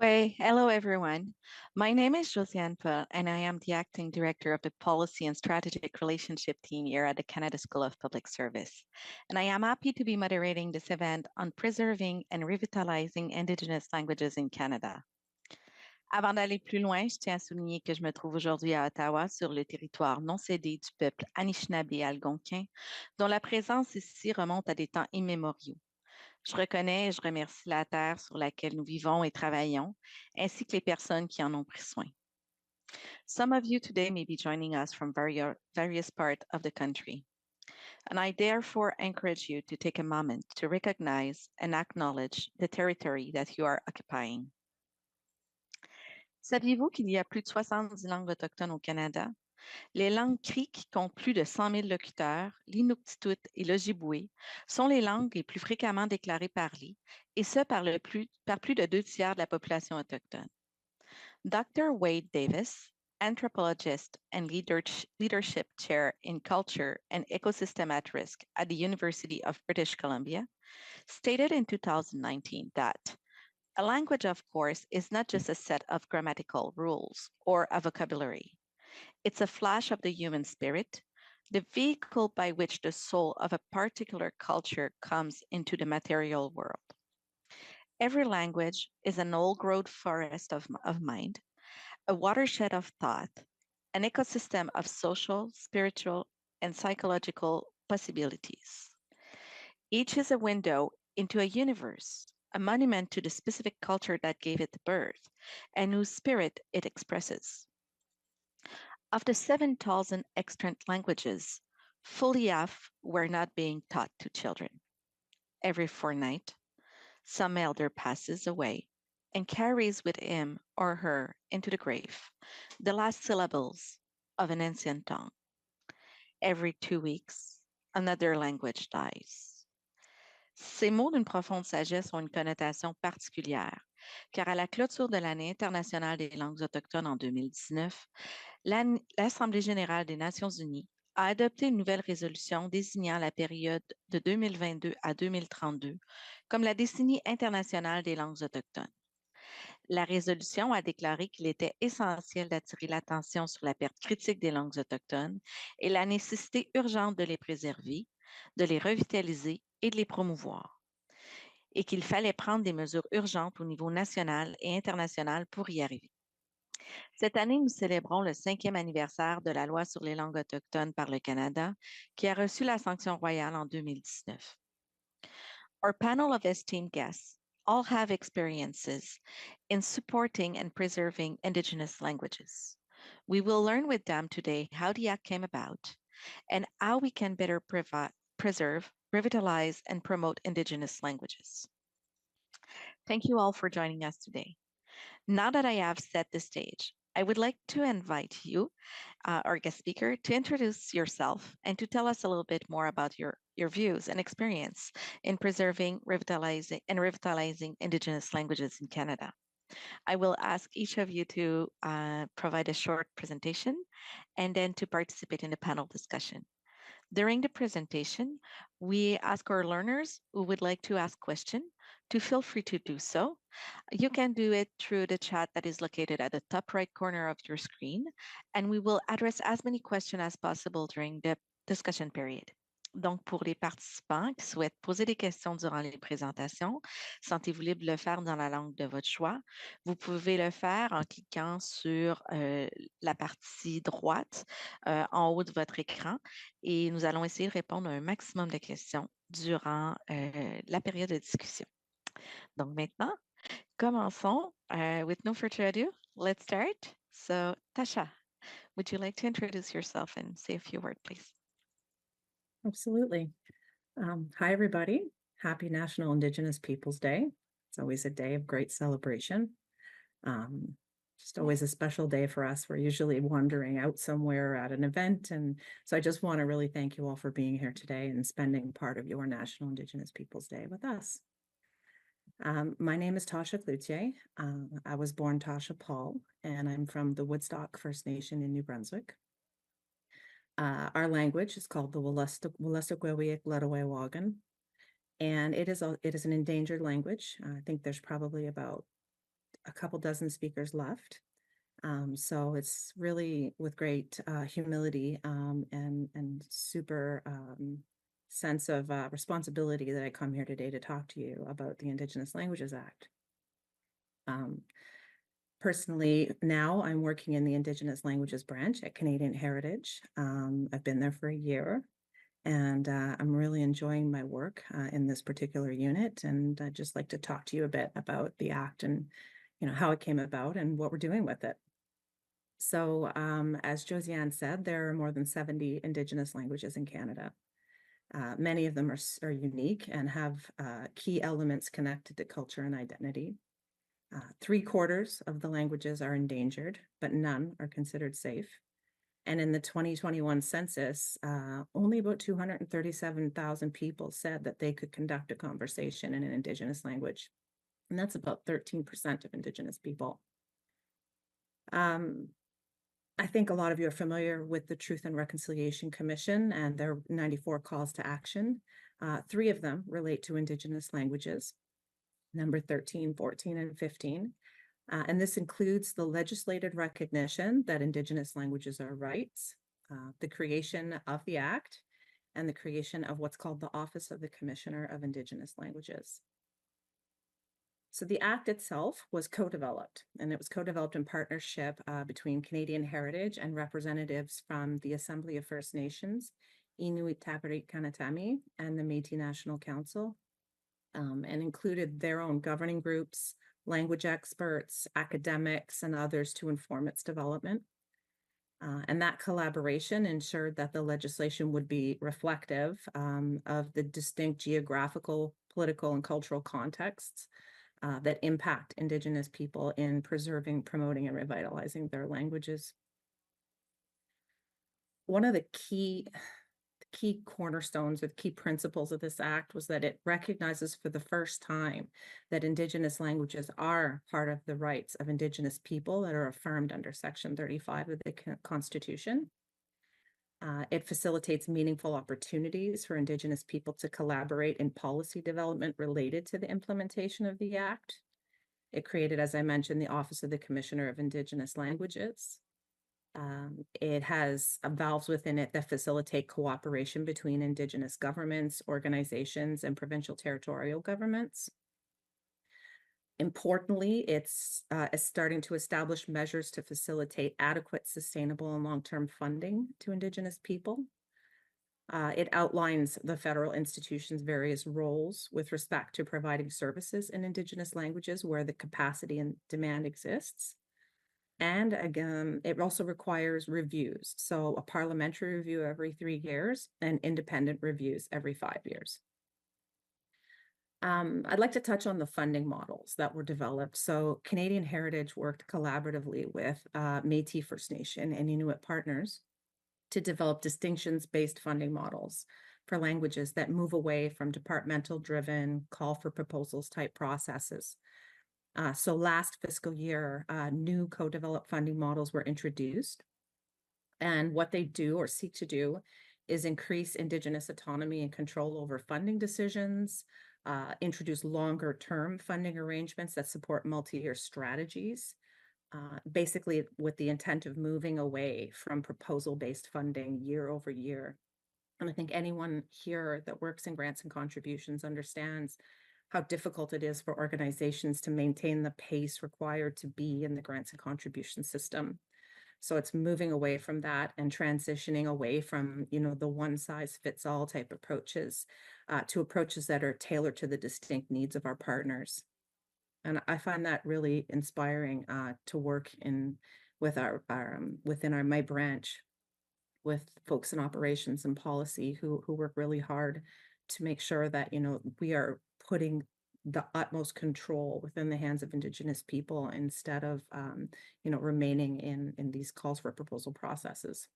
Hello everyone. My name is Josiane Paul, and I am the acting director of the Policy and Strategic Relationship team here at the Canada School of Public Service. And I am happy to be moderating this event on preserving and revitalizing Indigenous languages in Canada. Avant d'aller plus loin, je tiens à souligner que je me trouve aujourd'hui à Ottawa, sur le territoire non cédé du peuple Anishinaabe-Algonquin, dont la présence ici remonte à des temps immémoriaux. Je reconnais et je remercie la terre sur laquelle nous vivons et travaillons, ainsi que les personnes qui en ont pris soin. Some of you today may be joining us from various parts of the country, and I therefore encourage you to take a moment to recognize and acknowledge the territory that you are occupying. Saviez-vous qu'il y a plus de 70 langues autochtones au Canada? Les langues cri qui comptent plus de 100 000 locuteurs, l'inuktitut et l'ojibwe, sont les langues les plus fréquemment déclarées parlées, et ce par plus de 2 tiers de la population autochtone. Dr. Wade Davis, anthropologist and leadership chair in culture and ecosystem at risk at the University of British Columbia, stated in 2019 that a language, of course, is not just a set of grammatical rules or a vocabulary. It's a flash of the human spirit, the vehicle by which the soul of a particular culture comes into the material world. Every language is an old-growth forest of mind, a watershed of thought, an ecosystem of social, spiritual, and psychological possibilities. Each is a window into a universe, a monument to the specific culture that gave it birth, and whose spirit it expresses. Of the 7,000 extant languages, fully half were not being taught to children. Every fortnight, some elder passes away and carries with him or her into the grave the last syllables of an ancient tongue. Every 2 weeks, another language dies. Ces mots d'une profonde sagesse ont une connotation particulière, car à la clôture de l'Année internationale des langues autochtones en 2019, l'Assemblée générale des Nations unies a adopté une nouvelle résolution désignant la période de 2022 à 2032 comme la décennie internationale des langues autochtones. La résolution a déclaré qu'il était essentiel d'attirer l'attention sur la perte critique des langues autochtones et la nécessité urgente de les préserver, de les revitaliser et de les promouvoir, et qu'il fallait prendre des mesures urgentes au niveau national et international pour y arriver. Cette année, nous célébrons le 5e anniversaire de la loi sur les langues autochtones par le Canada, qui a reçu la sanction royale en 2019. Our panel of esteemed guests all have experiences in supporting and preserving Indigenous languages. We will learn with them today how the Act came about and how we can better preserve, revitalize, and promote Indigenous languages. Thank you all for joining us today. Now that I have set the stage, I would like to invite you, our guest speaker, to introduce yourself and to tell us a little bit more about your views and experience in preserving, revitalizing Indigenous languages in Canada. I will ask each of you to provide a short presentation and then to participate in the panel discussion. During the presentation, we ask our learners who would like to ask questions to feel free to do so. You can do it through the chat that is located at the top right corner of your screen, and we will address as many questions as possible during the discussion period. Donc, pour les participants qui souhaitent poser des questions durant les présentations, sentez-vous libre de le faire dans la langue de votre choix. Vous pouvez le faire en cliquant sur la partie droite en haut de votre écran et nous allons essayer de répondre à un maximum de questions durant la période de discussion. Donc maintenant, commençons. With no further ado, let's start. So, Tasha, would you like to introduce yourself and say a few words, please? Absolutely. Hi, everybody. Happy National Indigenous Peoples Day. It's always a day of great celebration. Just always a special day for us. We're usually wandering out somewhere at an event. And so I just want to really thank you all for being here today and spending part of your National Indigenous Peoples Day with us. My name is Tasha Cloutier. I was born Tasha Paul, and I'm from the Woodstock First Nation in New Brunswick. Our language is called the Wolastoqiyik Ledawaiwagan, and it is an endangered language. I think there's probably about a couple dozen speakers left. So it's really with great humility and super sense of responsibility that I come here today to talk to you about the Indigenous Languages Act. Personally, now I'm working in the Indigenous Languages branch at Canadian Heritage. I've been there for a year, and I'm really enjoying my work in this particular unit. And I'd just like to talk to you a bit about the Act and, how it came about and what we're doing with it. So, as Josiane said, there are more than 70 Indigenous languages in Canada. Many of them are unique and have key elements connected to culture and identity. 3/4 of the languages are endangered, but none are considered safe. And in the 2021 census, only about 237,000 people said that they could conduct a conversation in an Indigenous language. And that's about 13% of Indigenous people. I think a lot of you are familiar with the Truth and Reconciliation Commission and their 94 calls to action. 3 of them relate to Indigenous languages, number 13, 14, and 15. And this includes the legislated recognition that Indigenous languages are rights, the creation of the Act, and the creation of what's called the Office of the Commissioner of Indigenous Languages. So the Act itself was co-developed, and it was co-developed in partnership between Canadian Heritage and representatives from the Assembly of First Nations, Inuit Tapiriit Kanatami, and the Métis National Council, and included their own governing groups, language experts, academics, and others to inform its development. And that collaboration ensured that the legislation would be reflective of the distinct geographical, political, and cultural contexts that impact Indigenous people in preserving, promoting, and revitalizing their languages. One of the key cornerstones or the key principles of this act was that it recognizes for the first time that Indigenous languages are part of the rights of Indigenous people that are affirmed under Section 35 of the Constitution. It facilitates meaningful opportunities for Indigenous people to collaborate in policy development related to the implementation of the Act. It created, as I mentioned, the Office of the Commissioner of Indigenous Languages. It has valves within it that facilitate cooperation between Indigenous governments, organizations, and provincial territorial governments. Importantly, it's starting to establish measures to facilitate adequate, sustainable, and long-term funding to Indigenous people. It outlines the federal institution's various roles with respect to providing services in Indigenous languages where the capacity and demand exists. And again, it also requires reviews. So a parliamentary review every 3 years and independent reviews every 5 years. I'd like to touch on the funding models that were developed. So Canadian Heritage worked collaboratively with Métis First Nation and Inuit partners to develop distinctions-based funding models for languages that move away from departmental-driven call for proposals type processes. So last fiscal year, new co-developed funding models were introduced. And what they do or seek to do is increase Indigenous autonomy and control over funding decisions, introduce longer-term funding arrangements that support multi-year strategies, basically with the intent of moving away from proposal-based funding year over year. And I think anyone here that works in grants and contributions understands how difficult it is for organizations to maintain the pace required to be in the grants and contribution system. So it's moving away from that and transitioning away from, the one-size-fits-all type approaches to approaches that are tailored to the distinct needs of our partners. And I find that really inspiring to work within my branch with folks in operations and policy who work really hard to make sure that, we are putting the utmost control within the hands of Indigenous people instead of, remaining in these calls for proposal processes.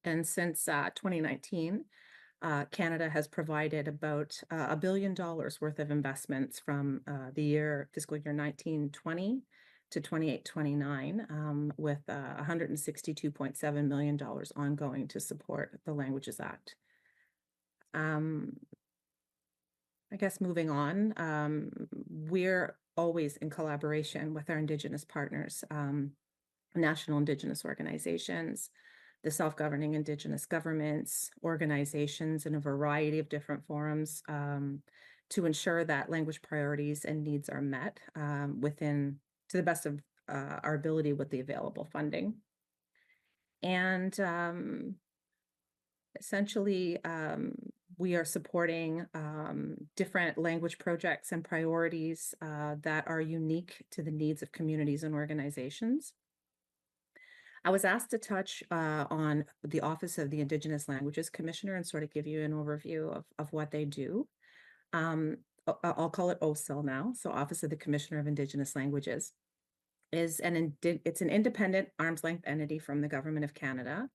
And since 2019, Canada has provided about $1 billion worth of investments from the fiscal year 1920 to 28-29, with $162.7 million ongoing to support the Languages Act. I guess moving on, we're always in collaboration with our Indigenous partners, national Indigenous organizations, the self-governing Indigenous governments, organizations in a variety of different forums, to ensure that language priorities and needs are met to the best of our ability with the available funding. And essentially, we are supporting different language projects and priorities that are unique to the needs of communities and organizations. I was asked to touch on the Office of the Indigenous Languages Commissioner and sort of give you an overview of what they do. I'll call it OSIL now, so Office of the Commissioner of Indigenous Languages. It's an independent arm's length entity from the Government of Canada.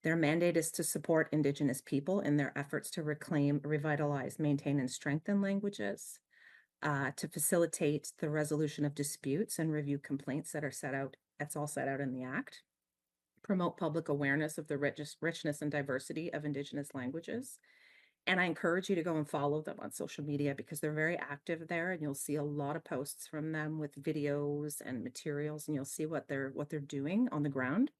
Their mandate is to support Indigenous people in their efforts to reclaim, revitalize, maintain, and strengthen languages, to facilitate the resolution of disputes and review complaints that's all set out in the Act, promote public awareness of the richness and diversity of Indigenous languages. And I encourage you to go and follow them on social media because they're very active there, and you'll see a lot of posts from them with videos and materials, and you'll see what they're doing on the ground.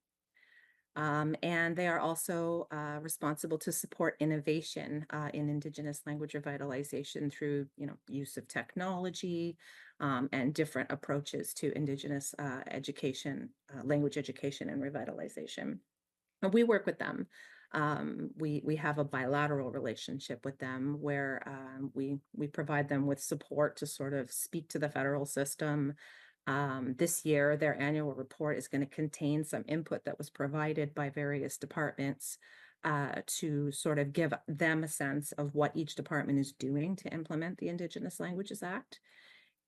And they are also responsible to support innovation in Indigenous language revitalization through, use of technology and different approaches to Indigenous education, language education and revitalization. And we work with them. We have a bilateral relationship with them where we provide them with support to sort of speak to the federal system. This year, their annual report is going to contain some input that was provided by various departments to sort of give them a sense of what each department is doing to implement the Indigenous Languages Act.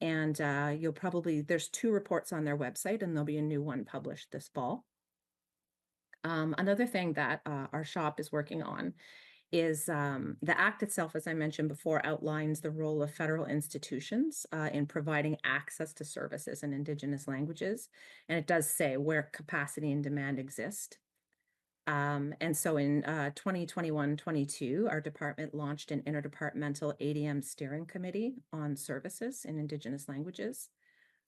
And there's 2 reports on their website, and there'll be a new one published this fall. Another thing that our shop is working on is the Act itself, as I mentioned before, outlines the role of federal institutions in providing access to services in Indigenous languages. And it does say where capacity and demand exist. And so in 2021-22, our department launched an interdepartmental ADM steering committee on services in Indigenous languages.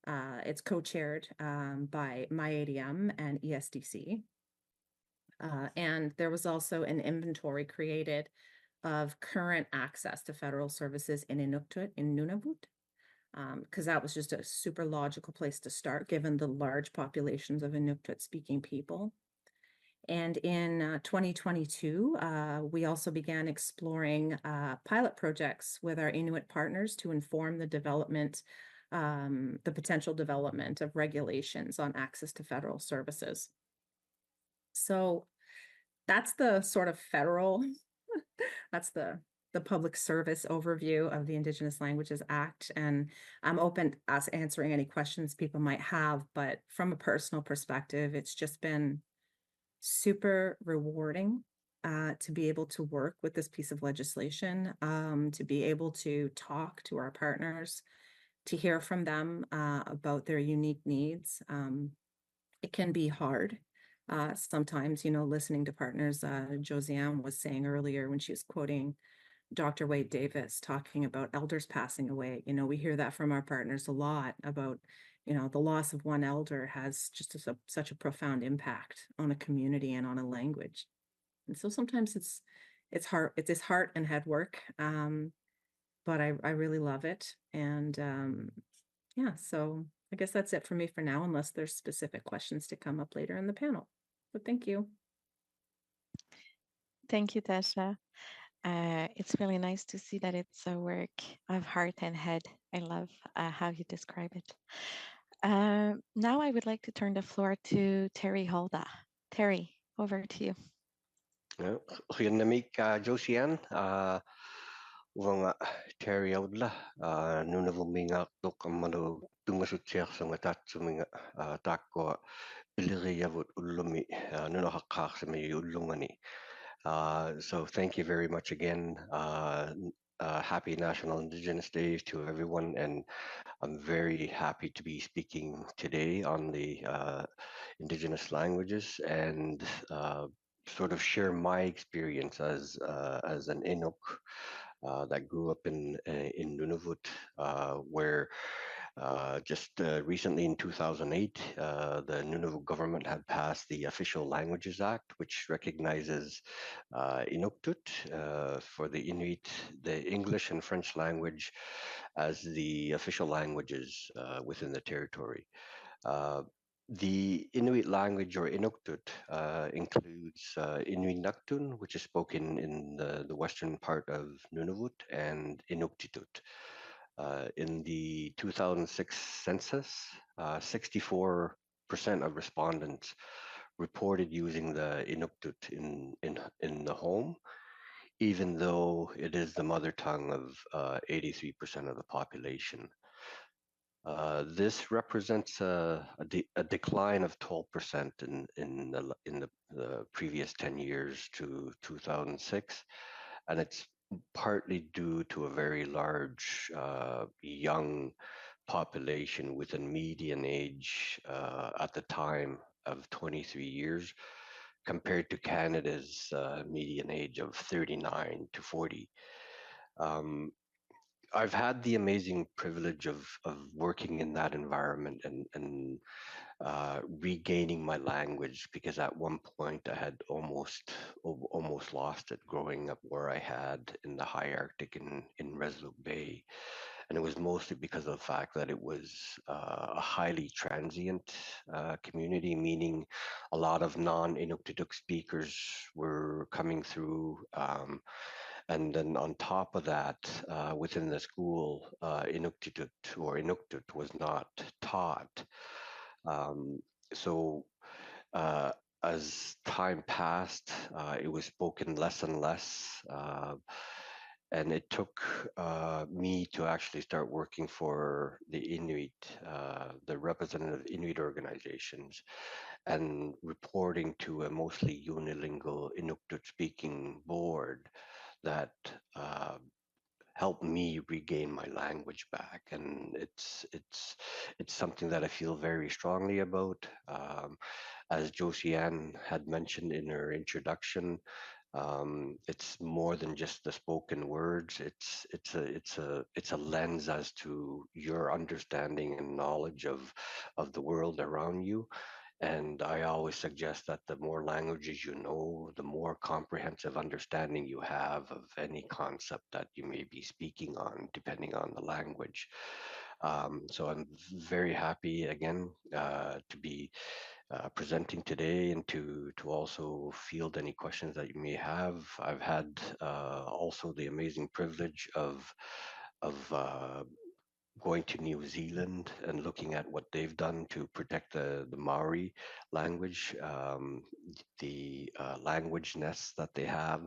It's co-chaired by MyADM and ESDC. And there was also an inventory created of current access to federal services in Inuktitut in Nunavut, because that was just a super logical place to start, given the large populations of Inuktitut-speaking people. And in 2022, we also began exploring pilot projects with our Inuit partners to inform the potential development of regulations on access to federal services. So that's the sort of federal, that's the public service overview of the Indigenous Languages Act. And I'm open to us answering any questions people might have, but from a personal perspective, it's just been super rewarding to be able to work with this piece of legislation, to be able to talk to our partners, to hear from them about their unique needs. It can be hard. Sometimes, listening to partners, Josiane was saying earlier when she was quoting Dr. Wade Davis talking about elders passing away. We hear that from our partners a lot about, the loss of one elder has just such a profound impact on a community and on a language. And so sometimes it's hard, it's this heart and head work, but I really love it. And yeah, so I guess that's it for me for now, unless there's specific questions to come up later in the panel. But thank you. Thank you, Tasha. It's really nice to see that it's a work of heart and head. I love how you describe it. Now I would like to turn the floor to Terry Holda. Terry, over to you. Goeie namik Josiane. Wanga Terry Holda. Nunavut minga tok amano tungasutser sanga tatsuminga takko iliriyavut ulumi nunahakkarsami ullungani. So thank you very much again. Happy National Indigenous Days to everyone, and I'm very happy to be speaking today on the Indigenous languages and sort of share my experience as an Inuk that grew up in Nunavut, where Just recently in 2008, the Nunavut government had passed the Official Languages Act, which recognizes Inuktitut for the Inuit, the English and French language as the official languages within the territory. The Inuit language or Inuktitut includes Inuit Naktun, which is spoken in the western part of Nunavut, and Inuktitut. In the 2006 census, 64% of respondents reported using the Inuktitut in the home, even though it is the mother tongue of 83% of the population. This represents a decline of 12% in the previous 10 years to 2006, and it's partly due to a very large young population with a median age at the time of 23 years compared to Canada's median age of 39 to 40. Um, I've had the amazing privilege of working in that environment and regaining my language, because at one point I had almost lost it growing up where I had in the high Arctic in Resolute Bay. And it was mostly because of the fact that it was a highly transient community, meaning a lot of non-Inuktitut speakers were coming through. And then on top of that, within the school, Inuktitut or Inuktitut was not taught. Um, so uh, as time passed, it was spoken less and less. And it took me to actually start working for the Inuit, the representative Inuit organizations, and reporting to a mostly unilingual Inuktitut speaking board that helped me regain my language back. And it's something that I feel very strongly about. As Josiane had mentioned in her introduction, it's more than just the spoken words. It's a lens as to your understanding and knowledge of the world around you. And I always suggest that the more languages you know, the more comprehensive understanding you have of any concept that you may be speaking on, depending on the language. So I'm very happy again to be presenting today and to also field any questions that you may have. I've had also the amazing privilege of going to New Zealand and looking at what they've done to protect the Maori language, the language nests that they have,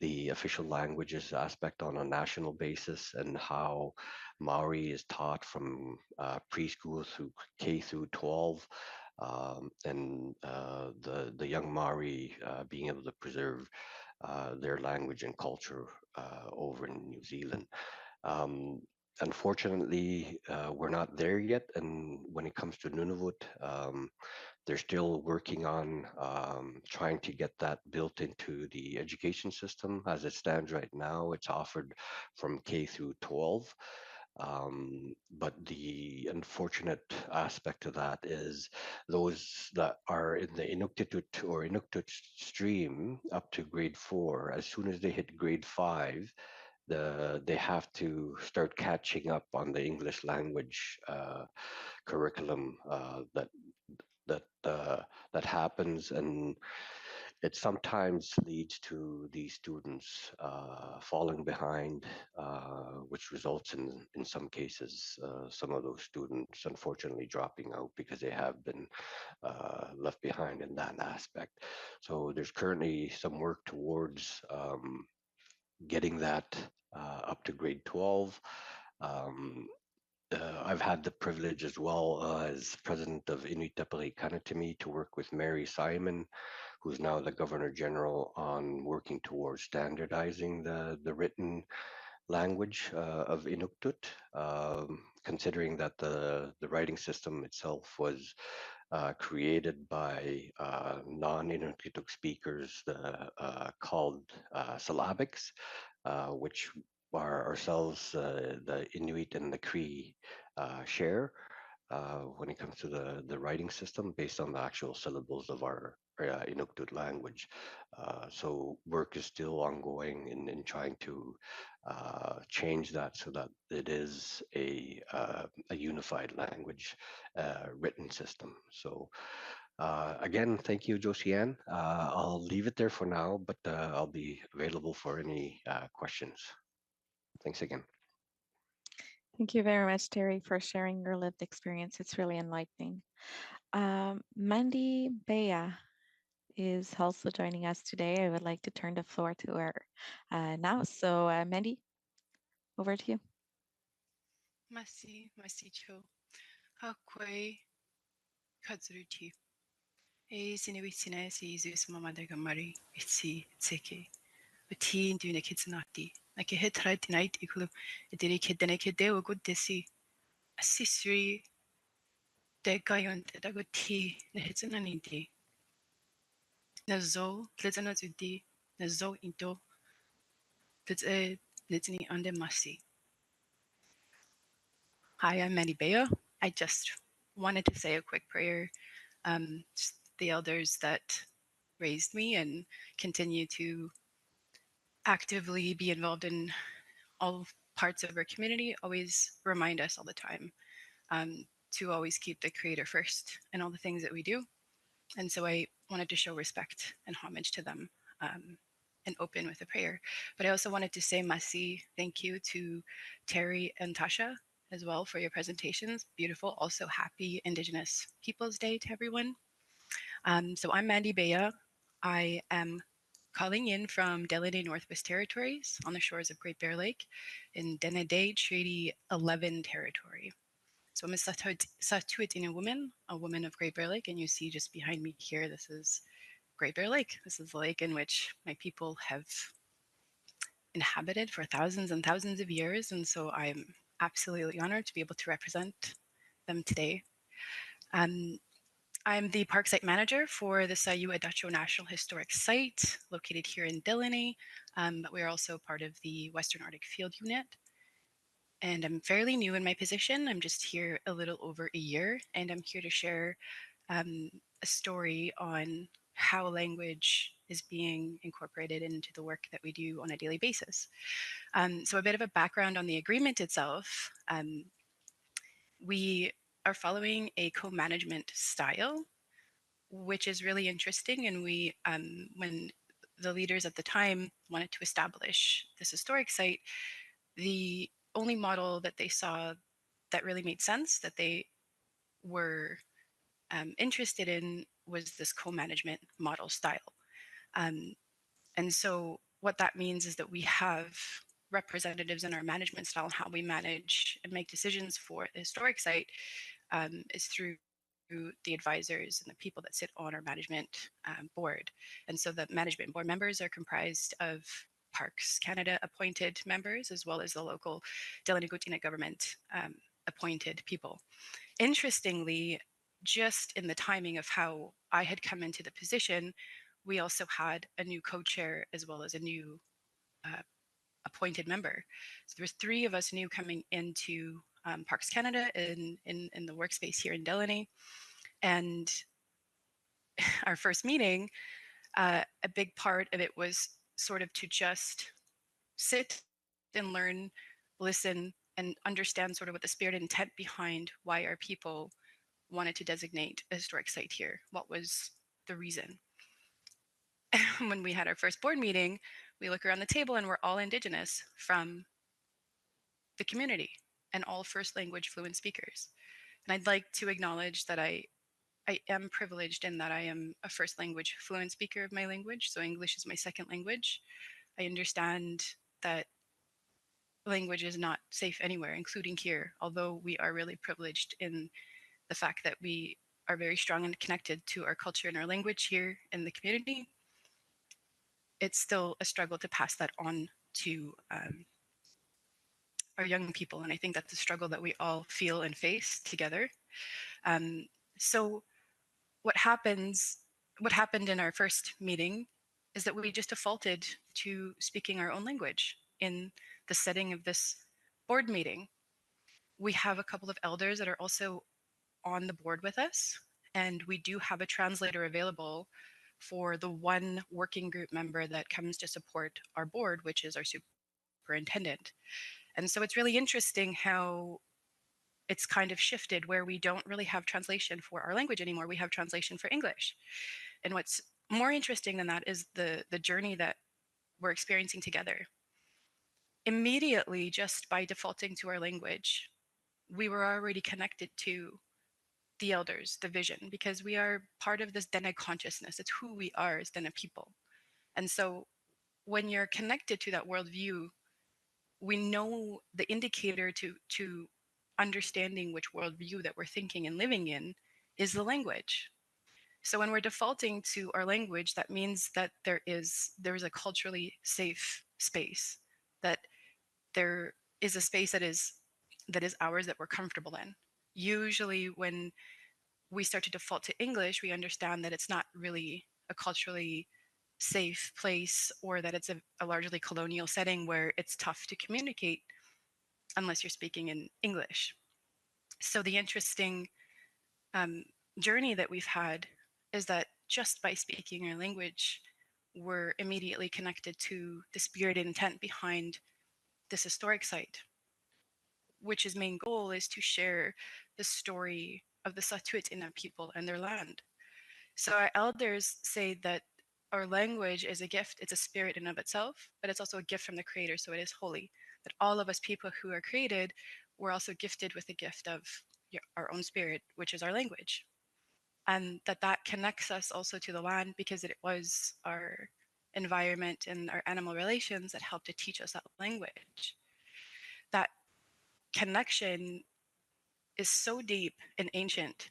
the official languages aspect on a national basis, and how Maori is taught from preschool through K through 12. And the young Maori being able to preserve their language and culture over in New Zealand. Um, Unfortunately, we're not there yet. And when it comes to Nunavut, they're still working on trying to get that built into the education system. As it stands right now, it's offered from K through 12. But the unfortunate aspect of that is those that are in the Inuktitut or Inuktitut stream up to grade 4, as soon as they hit grade 5, they have to start catching up on the English language curriculum that happens, and it sometimes leads to these students falling behind, which results in some cases some of those students unfortunately dropping out because they have been left behind in that aspect. So there's currently some work towards getting that up to grade 12. Um, I've had the privilege as well as president of Inuit Kanatimi to work with Mary Simon, who's now the Governor General, on working towards standardizing the written language of Inuktitut, considering that the writing system itself was created by non-Inuktitut speakers called syllabics, which ourselves, the Inuit and the Cree, share when it comes to the writing system based on the actual syllables of our Inuktitut language. So work is still ongoing in trying to change that so that it is a unified language written system. So again, thank you, Josiane. I'll leave it there for now, but I'll be available for any questions. Thanks again. Thank you very much, Terry, for sharing your lived experience. It's really enlightening. Mandy Bea is also joining us today. I would like to turn the floor to her now. So, Mandy, over to you. Merci Cho. Hakwe Katsuruti. Siniwitsine si Zeus Mamada Gamari, Itsi, Tseke. Uti Duna Kitsanati. Like a hit right tonight, Ikulu, a delicate Denekede, good desi. A sisri de Gayon, the good tea, the Hitsananiti. Nazo, Tlizanazudi, Nazo into. That's a litany under Masi. Hi, I'm Mandy Bea. I just wanted to say a quick prayer. The elders that raised me and continue to actively be involved in all parts of our community always remind us all the time to always keep the creator first in all the things that we do. And so I wanted to show respect and homage to them and open with a prayer. But I also wanted to say Masi, thank you to Terry and Tasha as well for your presentations. Beautiful. Also happy Indigenous Peoples Day to everyone. So I'm Mandy Bea. I am calling in from Delaney Northwest Territories on the shores of Great Bear Lake in Denedeh Treaty 11 territory. So I'm a Satuitina woman, a woman of Great Bear Lake, and you see just behind me here, this is Great Bear Lake. This is the lake in which my people have inhabited for thousands and thousands of years, and so I'm absolutely honored to be able to represent them today. I'm the park site manager for the Sayu Adacho National Historic Site located here in Delaney, but we're also part of the Western Arctic Field Unit. And I'm fairly new in my position. I'm just here a little over a year, and I'm here to share a story on how language is being incorporated into the work that we do on a daily basis. So a bit of a background on the agreement itself. We are following a co-management style, which is really interesting. And we, when the leaders at the time wanted to establish this historic site, the only model that they saw that really made sense, that they were interested in, was this co-management model style. And so what that means is that we have representatives in our management style, how we manage and make decisions for the historic site is through the advisors and the people that sit on our management board. And so the management board members are comprised of Parks Canada appointed members, as well as the local Delaney government appointed people. Interestingly, just in the timing of how I had come into the position, we also had a new co-chair as well as a new appointed member. So there was 3 of us new coming into Parks Canada in the workspace here in Delaney. And our first meeting, a big part of it was sort of to just sit and learn, listen, and understand sort of what the spirit and intent behind why our people wanted to designate a historic site here. What was the reason? When we had our first board meeting, we look around the table and we're all Indigenous from the community and all first language fluent speakers. And I'd like to acknowledge that I am privileged in that I am a first language fluent speaker of my language. So English is my second language. I understand that language is not safe anywhere, including here, although we are really privileged in the fact that we are very strong and connected to our culture and our language here in the community. It's still a struggle to pass that on to our young people. And I think that's a struggle that we all feel and face together. So what happened in our first meeting is that we just defaulted to speaking our own language in the setting of this board meeting. We have a couple of elders that are also on the board with us, and we do have a translator available for the one working group member that comes to support our board, which is our superintendent. And so it's really interesting how it's kind of shifted where we don't really have translation for our language anymore. We have translation for English. And what's more interesting than that is the journey that we're experiencing together. Immediately, just by defaulting to our language, we were already connected to the elders, the vision, because we are part of this Dene consciousness. It's who we are as Dene people. And so when you're connected to that worldview, we know the indicator to understanding which worldview that we're thinking and living in is the language. So when we're defaulting to our language, that means that there's a culturally safe space, that there is a space that is ours, that we're comfortable in. Usually when we start to default to English, we understand that it's not really a culturally safe place, or that it's a largely colonial setting where it's tough to communicate unless you're speaking in English. So the interesting journey that we've had is that just by speaking our language, we're immediately connected to the spirit and intent behind this historic site, which his main goal is to share the story of the Satuit Inna people and their land. So our elders say that our language is a gift. It's a spirit in of itself, but it's also a gift from the creator. So it is holy, that all of us people who are created, we're also gifted with the gift of our own spirit, which is our language. And that connects us also to the land, because it was our environment and our animal relations that helped to teach us that language. That connection is so deep and ancient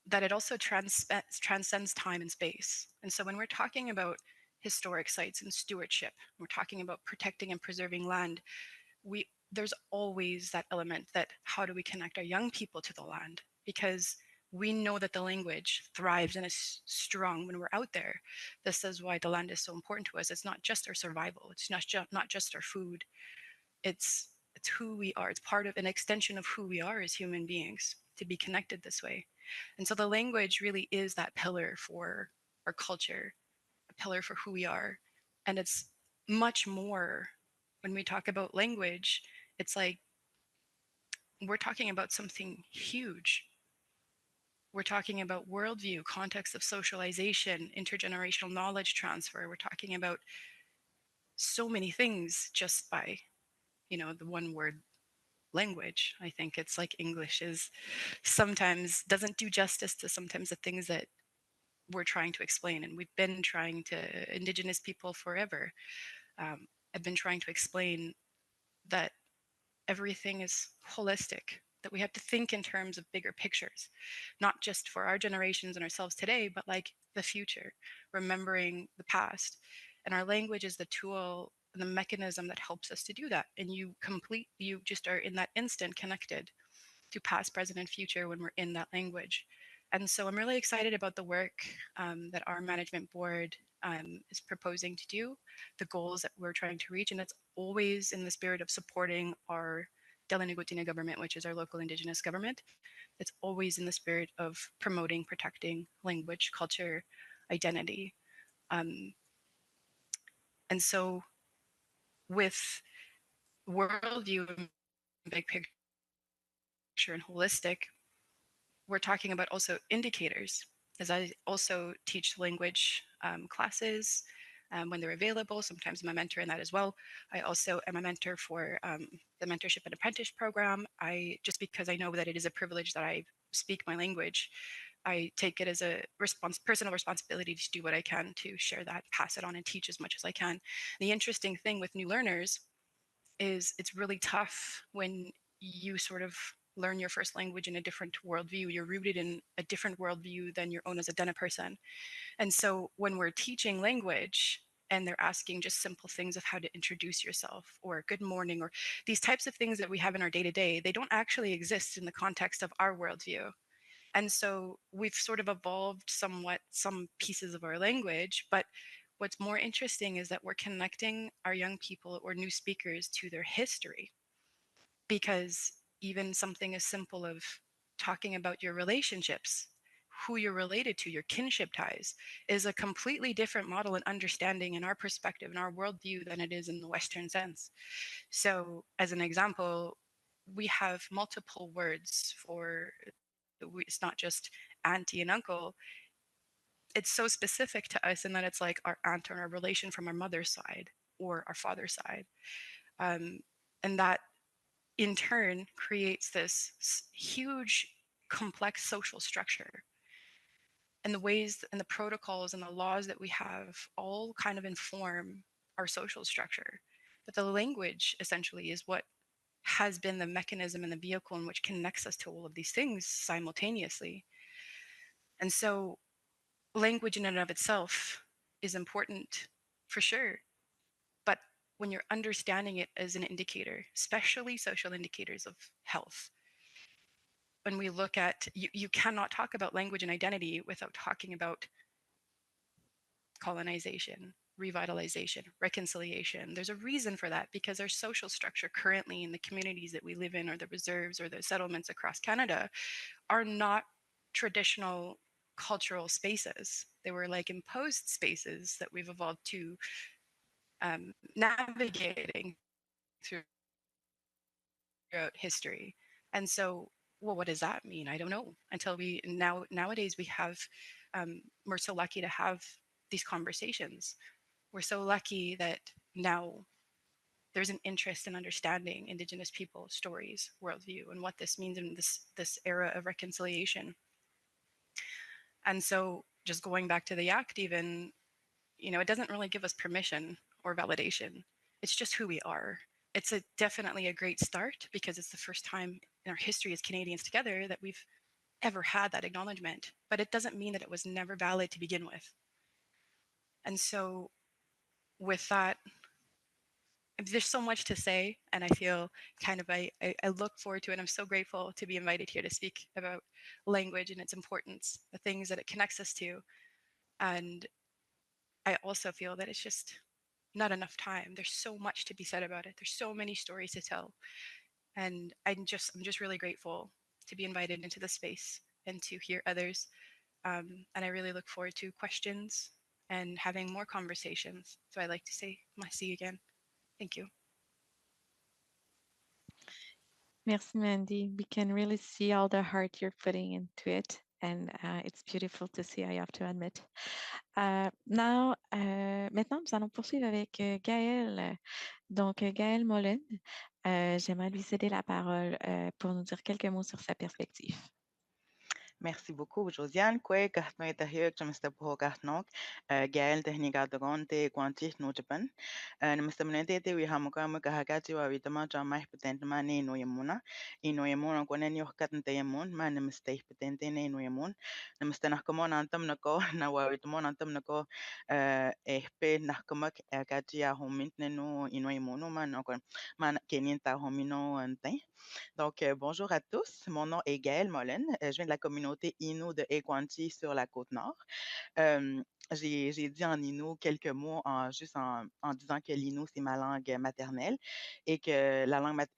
that it also transcends time and space. And so when we're talking about historic sites and stewardship, we're talking about protecting and preserving land, there's always that element that how do we connect our young people to the land? Because we know that the language thrives and is strong when we're out there. This is why the land is so important to us. It's not just our survival. It's not just our food. It's who we are. It's part of an extension of who we are as human beings, to be connected this way. And so the language really is that pillar for our culture, a pillar for who we are. And it's much more. When we talk about language, it's like we're talking about something huge. We're talking about worldview, context of socialization, intergenerational knowledge transfer. We're talking about so many things just by, the one word language. I think it's like English is sometimes doesn't do justice to sometimes the things that we're trying to explain. And we've been trying to, Indigenous people forever, have been trying to explain that everything is holistic, that we have to think in terms of bigger pictures, not just for our generations and ourselves today, but like the future, remembering the past. And our language is the tool and the mechanism that helps us to do that. And you just are in that instant connected to past, present, and future when we're in that language. And so I'm really excited about the work that our management board is proposing to do, the goals that we're trying to reach. And it's always in the spirit of supporting our Dela-Nugutina government, which is our local Indigenous government. It's always in the spirit of promoting, protecting language, culture, identity. And so with worldview and big picture and holistic, we're talking about also indicators, as I also teach language classes when they're available. Sometimes I'm a mentor in that as well. I also am a mentor for the mentorship and apprentice program. Just because I know that it is a privilege that I speak my language, I take it as a personal responsibility to do what I can to share that, pass it on, and teach as much as I can. The interesting thing with new learners is it's really tough when you sort of learn your first language in a different worldview. You're rooted in a different worldview than your own as a Dene person. And so when we're teaching language and they're asking just simple things of how to introduce yourself or good morning or these types of things that we have in our day-to-day, they don't actually exist in the context of our worldview. And so we've sort of evolved somewhat some pieces of our language, but what's more interesting is that we're connecting our young people or new speakers to their history, because even something as simple of talking about your relationships, who you're related to, your kinship ties, is a completely different model and understanding in our perspective, in our worldview, than it is in the Western sense. So, as an example, we have multiple words for, it's not just auntie and uncle. It's so specific to us in that it's like our aunt or our relation from our mother's side or our father's side. And that in turn creates this huge complex social structure, and the ways and the protocols and the laws that we have all kind of inform our social structure. But the language essentially is what has been the mechanism and the vehicle in which connects us to all of these things simultaneously. And so language in and of itself is important for sure, but when you're understanding it as an indicator, especially social indicators of health, when we look at, you cannot talk about language and identity without talking about colonization, revitalization, reconciliation. There's a reason for that, because our social structure currently in the communities that we live in, or the reserves or the settlements across Canada, are not traditional cultural spaces. They were like imposed spaces that we've evolved to navigating throughout history. And so, well, what does that mean? I don't know. Until we nowadays we have, we're so lucky to have these conversations. We're so lucky that now there's an interest in understanding Indigenous people stories, worldview, and what this means in this era of reconciliation. And so, just going back to the act, even, it doesn't really give us permission or validation. It's just who we are. It's definitely a great start, because it's the first time in our history as Canadians together that we've ever had that acknowledgement. But it doesn't mean that it was never valid to begin with. And so, with that, there's so much to say, and I feel kind of, I look forward to it. I'm so grateful to be invited here to speak about language and its importance, the things that it connects us to. And I also feel that it's just not enough time. There's so much to be said about it. There's so many stories to tell. And I'm just really grateful to be invited into the space and to hear others. And I really look forward to questions and having more conversations. So I'd like to say, merci again. Thank you. Merci, Mandy. We can really see all the heart you're putting into it, and it's beautiful to see, I have to admit. Maintenant, nous allons poursuivre avec Gaëlle. Donc, Gaëlle Mollen, j'aimerais lui céder la parole pour nous dire quelques mots sur sa perspective. Merci beaucoup, Josiane. Kwe kahtno itahiyek chamista puho kahtnok. Gael tehnika dogon te kwanti no Japan. Namista munete te wihamukama kahagachi wa vitama jamai potente ma ne no yamuna. Ino yamuna kone ni hokatan te yamun ma namista potente ne no yamun. Namista nahkomo nantam nako na wa vitamo nantam nako ehpe nahkomak agachi ya homint ne no ino yamuno ma nokon ma kenien ta homino ante. Donc, bonjour à tous. Mon nom est Gaëlle Mollen. Je viens de la communauté Innu de Ekwanti sur la Côte-Nord. J'ai dit en Innu quelques mots juste en disant que l'Innu, c'est ma langue maternelle et que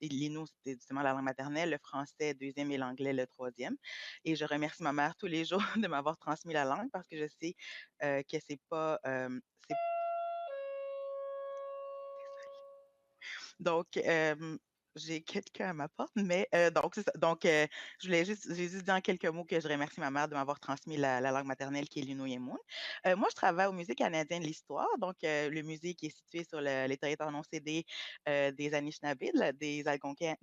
l'Innu, c'est justement la langue maternelle, le français deuxième et l'anglais le troisième. Et je remercie ma mère tous les jours de m'avoir transmis la langue parce que je sais que c'est pas... Donc, j'ai quelqu'un à ma porte, mais donc, c'est ça. Donc, j'ai juste dit en quelques mots que je remercie ma mère de m'avoir transmis la langue maternelle qui est l'Innu-Yemmun. Moi, je travaille au Musée canadien de l'histoire, donc le musée qui est situé sur les territoires non cédés des Anishinabés, des Algonquins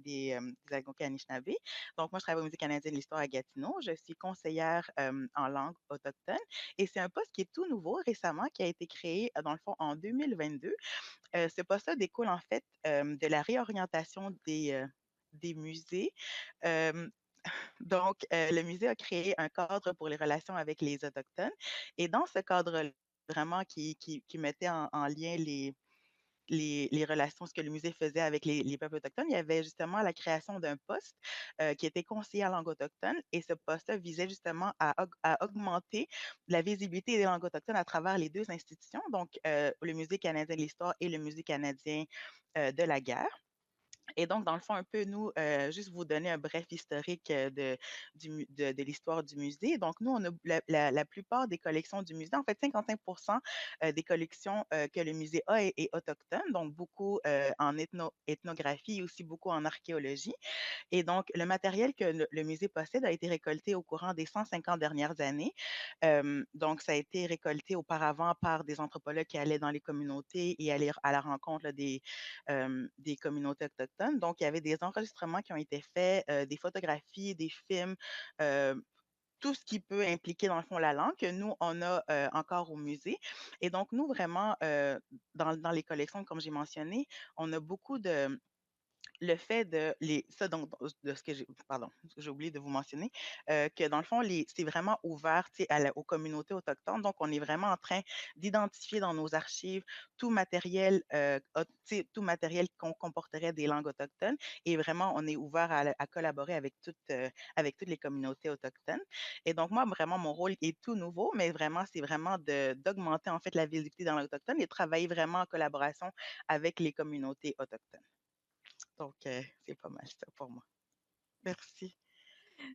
Anishinabés. Donc, moi, je travaille au Musée canadien de l'histoire à Gatineau. Je suis conseillère en langue autochtone et c'est un poste qui est tout nouveau récemment, qui a été créé, dans le fond, en 2022. Ce poste-là découle en fait de la réorientation des musées. Donc, le musée a créé un cadre pour les relations avec les Autochtones. Et dans ce cadre vraiment qui mettait en lien les relations, ce que le musée faisait avec les peuples autochtones, il y avait justement la création d'un poste qui était conseiller en langue autochtone, et ce poste visait justement à augmenter la visibilité des langues autochtones à travers les deux institutions, donc le Musée canadien de l'histoire et le Musée canadien de la guerre. Et donc, dans le fond, un peu, nous, juste vous donner un bref historique de l'histoire du musée. Donc, nous, on a la plupart des collections du musée, en fait, 55% des collections que le musée a est autochtone, donc beaucoup en ethnographie et aussi beaucoup en archéologie. Et donc, le matériel que le musée possède a été récolté au courant des 150 dernières années. Donc, ça a été récolté auparavant par des anthropologues qui allaient dans les communautés et allaient à la rencontre là, des communautés autochtones. Donc, il y avait des enregistrements qui ont été faits, des photographies, des films, tout ce qui peut impliquer, dans le fond, la langue, que nous, on a encore au musée. Et donc, nous, vraiment, dans les collections, comme j'ai mentionné, on a beaucoup de le fait de ça donc de ce que j'ai oublié de vous mentionner, que dans le fond, c'est vraiment ouvert, tu sais, aux communautés autochtones. Donc, on est vraiment en train d'identifier dans nos archives tout matériel, tu sais, tout matériel qu'on comporterait des langues autochtones. Et vraiment, on est ouvert à collaborer avec toutes les communautés autochtones. Et donc, moi, vraiment, mon rôle est tout nouveau, mais vraiment, c'est vraiment d'augmenter en fait la visibilité dans l'autochtone et de travailler vraiment en collaboration avec les communautés autochtones. Donc, c'est pas mal ça pour moi. Merci.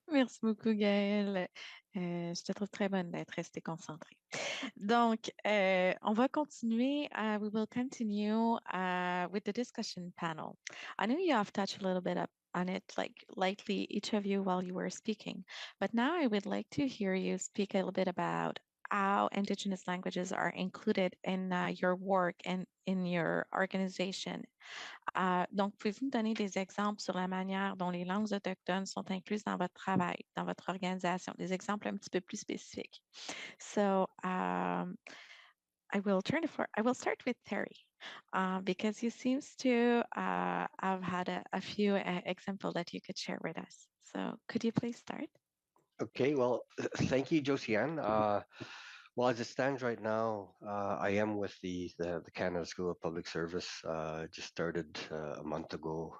Merci beaucoup, Gaëlle. Je te trouve très bonne d'être restée concentrée. Donc, on va continuer. We will continue with the discussion panel. I know you have touched a little bit on it, like lightly, each of you while you were speaking, but now I would like to hear you speak a little bit about how Indigenous languages are included in your work and in your organization. Donc, pouvez-vous me donner des exemples sur la manière dont les langues autochtones sont incluses dans votre travail, dans votre organisation, des exemples un petit peu plus spécifiques? So, I will start with Terry because he seems to have had a few examples that you could share with us. So, could you please start? Okay, well, thank you, Josiane. Well, as it stands right now, I am with the Canada School of Public Service. Just started a month ago.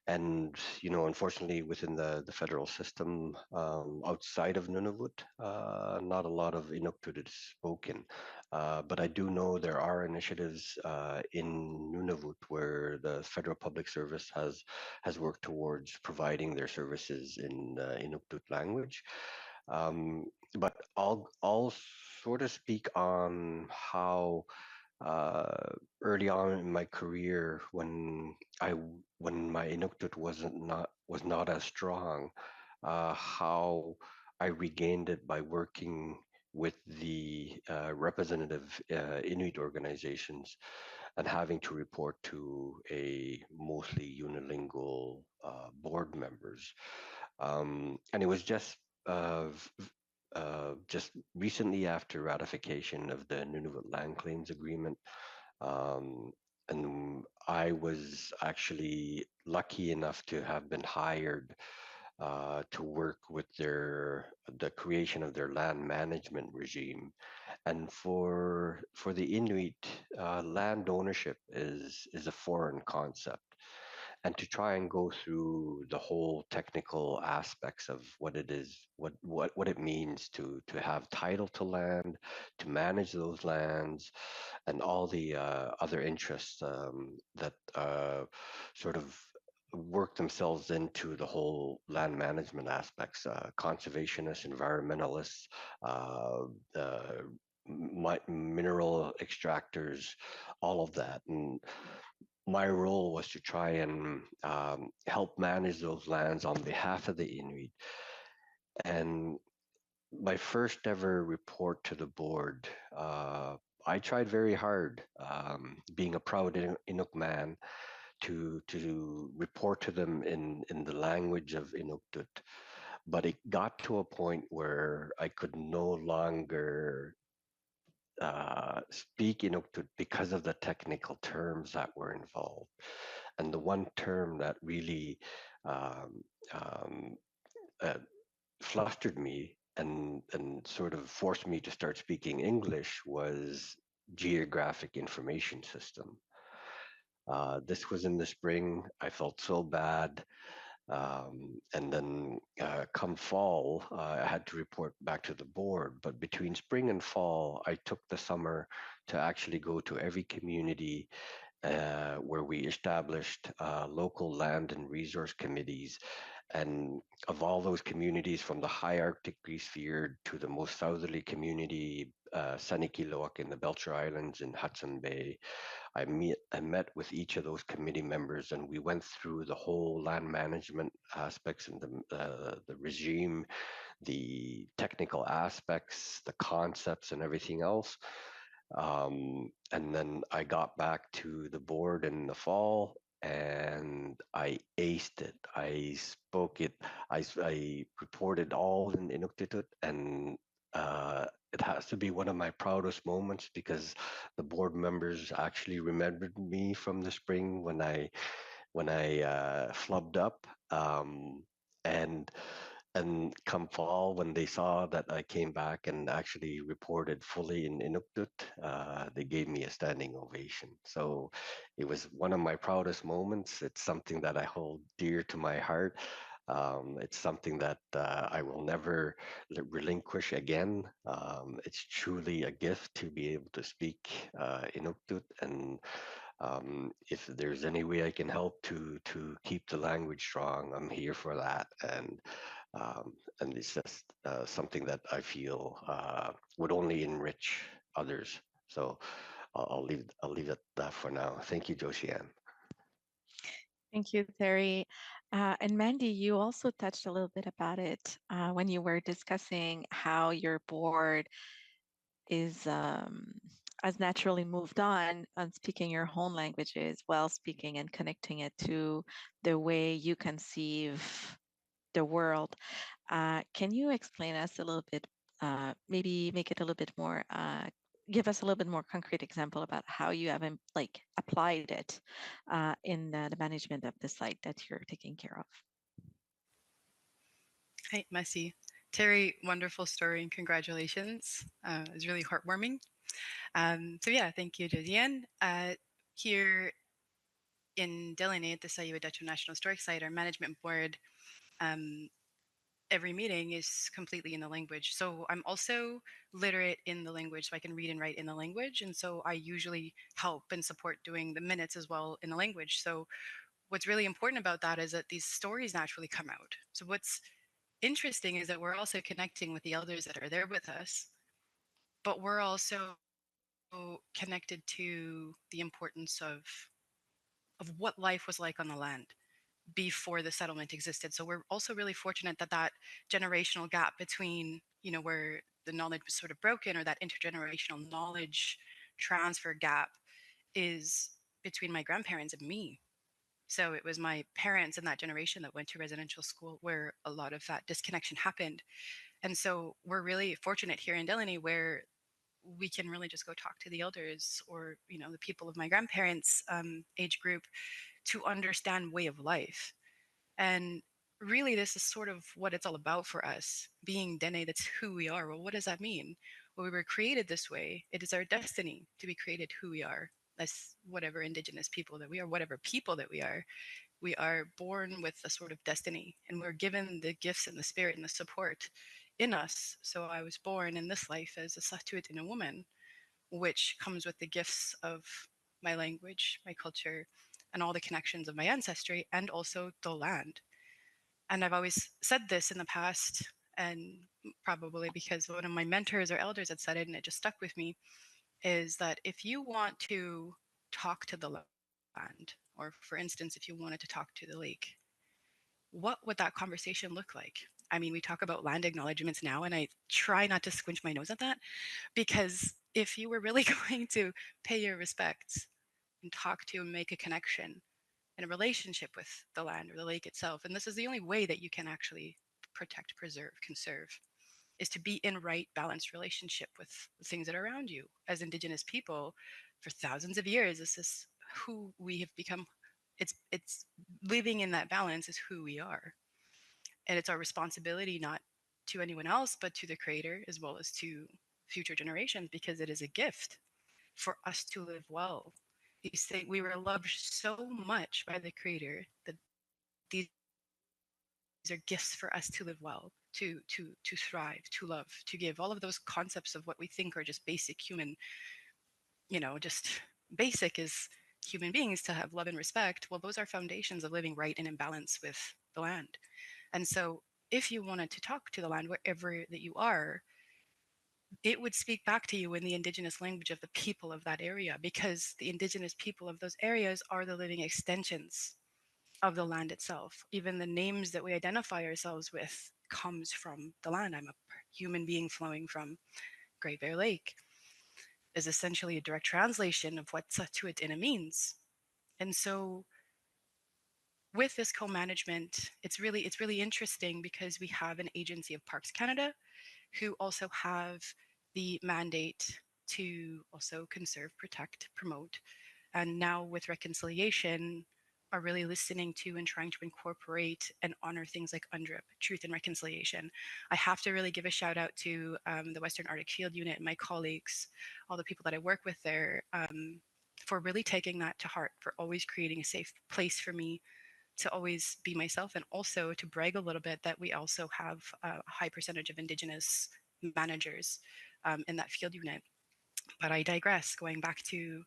And, you know, unfortunately, within the federal system, outside of Nunavut, not a lot of Inuktitut is spoken. But I do know there are initiatives in Nunavut where the federal public service has worked towards providing their services in Inuktitut language. But I'll sort of speak on how early on in my career when my Inuktitut was not as strong, how I regained it by working with the representative Inuit organizations and having to report to a mostly unilingual board members. And it was just recently after ratification of the Nunavut Land Claims Agreement. And I was actually lucky enough to have been hired to work with the creation of their land management regime. And for the Inuit, land ownership is a foreign concept. And to try and go through the whole technical aspects of what it is, what it means to have title to land, to manage those lands, and all the other interests that sort of work themselves into the whole land management aspects, conservationists, environmentalists, mineral extractors, all of that. And my role was to try and help manage those lands on behalf of the Inuit. And my first ever report to the board, I tried very hard, being a proud Inuk man, to report to them in the language of Inuktitut. But it got to a point where I could no longer speak Inuktitut because of the technical terms that were involved. And the one term that really um, um, uh, flustered me and sort of forced me to start speaking English was geographic information system. This was in the spring. I felt so bad. And then come fall, I had to report back to the board. But between spring and fall, I took the summer to actually go to every community where we established local land and resource committees. And of all those communities, from the high Arctic Sphere to the most southerly community, Sanikiloaq in the Belcher Islands in Hudson Bay, I met with each of those committee members, and we went through the whole land management aspects and the regime, the technical aspects, the concepts, and everything else. And then I got back to the board in the fall, and I aced it. I spoke it. I reported all in Inuktitut, and it has to be one of my proudest moments because the board members actually remembered me from the spring when I flubbed up, and come fall, when they saw that I came back and actually reported fully in Inuktitut, they gave me a standing ovation. So it was one of my proudest moments. It's something that I hold dear to my heart. It's something that I will never relinquish again. It's truly a gift to be able to speak Inuktitut, and if there's any way I can help to keep the language strong, I'm here for that. And it's just something that I feel would only enrich others. So I'll leave it that for now. Thank you, Josiane. Thank you, Terry. And Mandy, you also touched a little bit about it when you were discussing how your board is has naturally moved on speaking your own languages while speaking and connecting it to the way you conceive the world. Can you explain us a little bit, maybe make it a little bit more, give us a little bit more concrete example about how you have applied it in the management of the site that you're taking care of? Hi, Messi. Terry, wonderful story and congratulations. It was really heartwarming. So yeah, thank you, Josiane. Here in Delaney at the Sayua Dutch National Historic Site, our management board, every meeting is completely in the language. So I'm also literate in the language, so I can read and write in the language. And so I usually help and support doing the minutes as well in the language. So what's really important about that is that these stories naturally come out. So what's interesting is that we're also connecting with the elders that are there with us, but we're also connected to the importance of what life was like on the land before the settlement existed. So we're also really fortunate that that generational gap between, where the knowledge was sort of broken, or that intergenerational knowledge transfer gap is between my grandparents and me. So it was my parents in that generation that went to residential school where a lot of that disconnection happened. And so we're really fortunate here in Delaney where we can really just go talk to the elders, or the people of my grandparents' age group, to understand way of life. And really, this is sort of what it's all about for us. Being Dene, that's who we are. Well, what does that mean? Well, we were created this way. It is our destiny to be created who we are, as whatever Indigenous people that we are, whatever people that we are. We are born with a sort of destiny, and we're given the gifts and the spirit and the support in us. So I was born in this life as a Satuit in a woman, which comes with the gifts of my language, my culture, and all the connections of my ancestry, and also the land. And I've always said this in the past, and probably because one of my mentors or elders had said it and it just stuck with me, is that if you want to talk to the land, or for instance, if you wanted to talk to the lake, what would that conversation look like? I mean, we talk about land acknowledgements now, and I try not to squinch my nose at that, because if you were really going to pay your respects and talk to and make a connection and a relationship with the land or the lake itself, and this is the only way that you can actually protect, preserve, conserve, is to be in right, balanced relationship with the things that are around you. As Indigenous people, for thousands of years, this is who we have become. It's living in that balance is who we are, and it's our responsibility, not to anyone else, but to the Creator as well as to future generations, because it is a gift for us to live well. these things, we were loved so much by the Creator that these are gifts for us to live well, to thrive, to love, to give. All of those concepts of what we think are just basic human, just basic is human beings to have love and respect. Well, those are foundations of living right and in balance with the land. And so if you wanted to talk to the land wherever that you are, it would speak back to you in the Indigenous language of the people of that area, because the Indigenous people of those areas are the living extensions of the land itself. Even the names that we identify ourselves with comes from the land. I'm a human being flowing from Great Bear Lake is essentially a direct translation of what Satu'atina means. And so with this co-management, it's really interesting because we have an agency of Parks Canada who also have the mandate to also conserve, protect, promote, and now with reconciliation are really listening to and trying to incorporate and honor things like UNDRIP, truth and reconciliation. I have to really give a shout out to the Western Arctic Field Unit and my colleagues, all the people that I work with there, for really taking that to heart, for always creating a safe place for me to always be myself, and also to brag a little bit that we also have a high percentage of Indigenous managers in that field unit. But I digress, going back to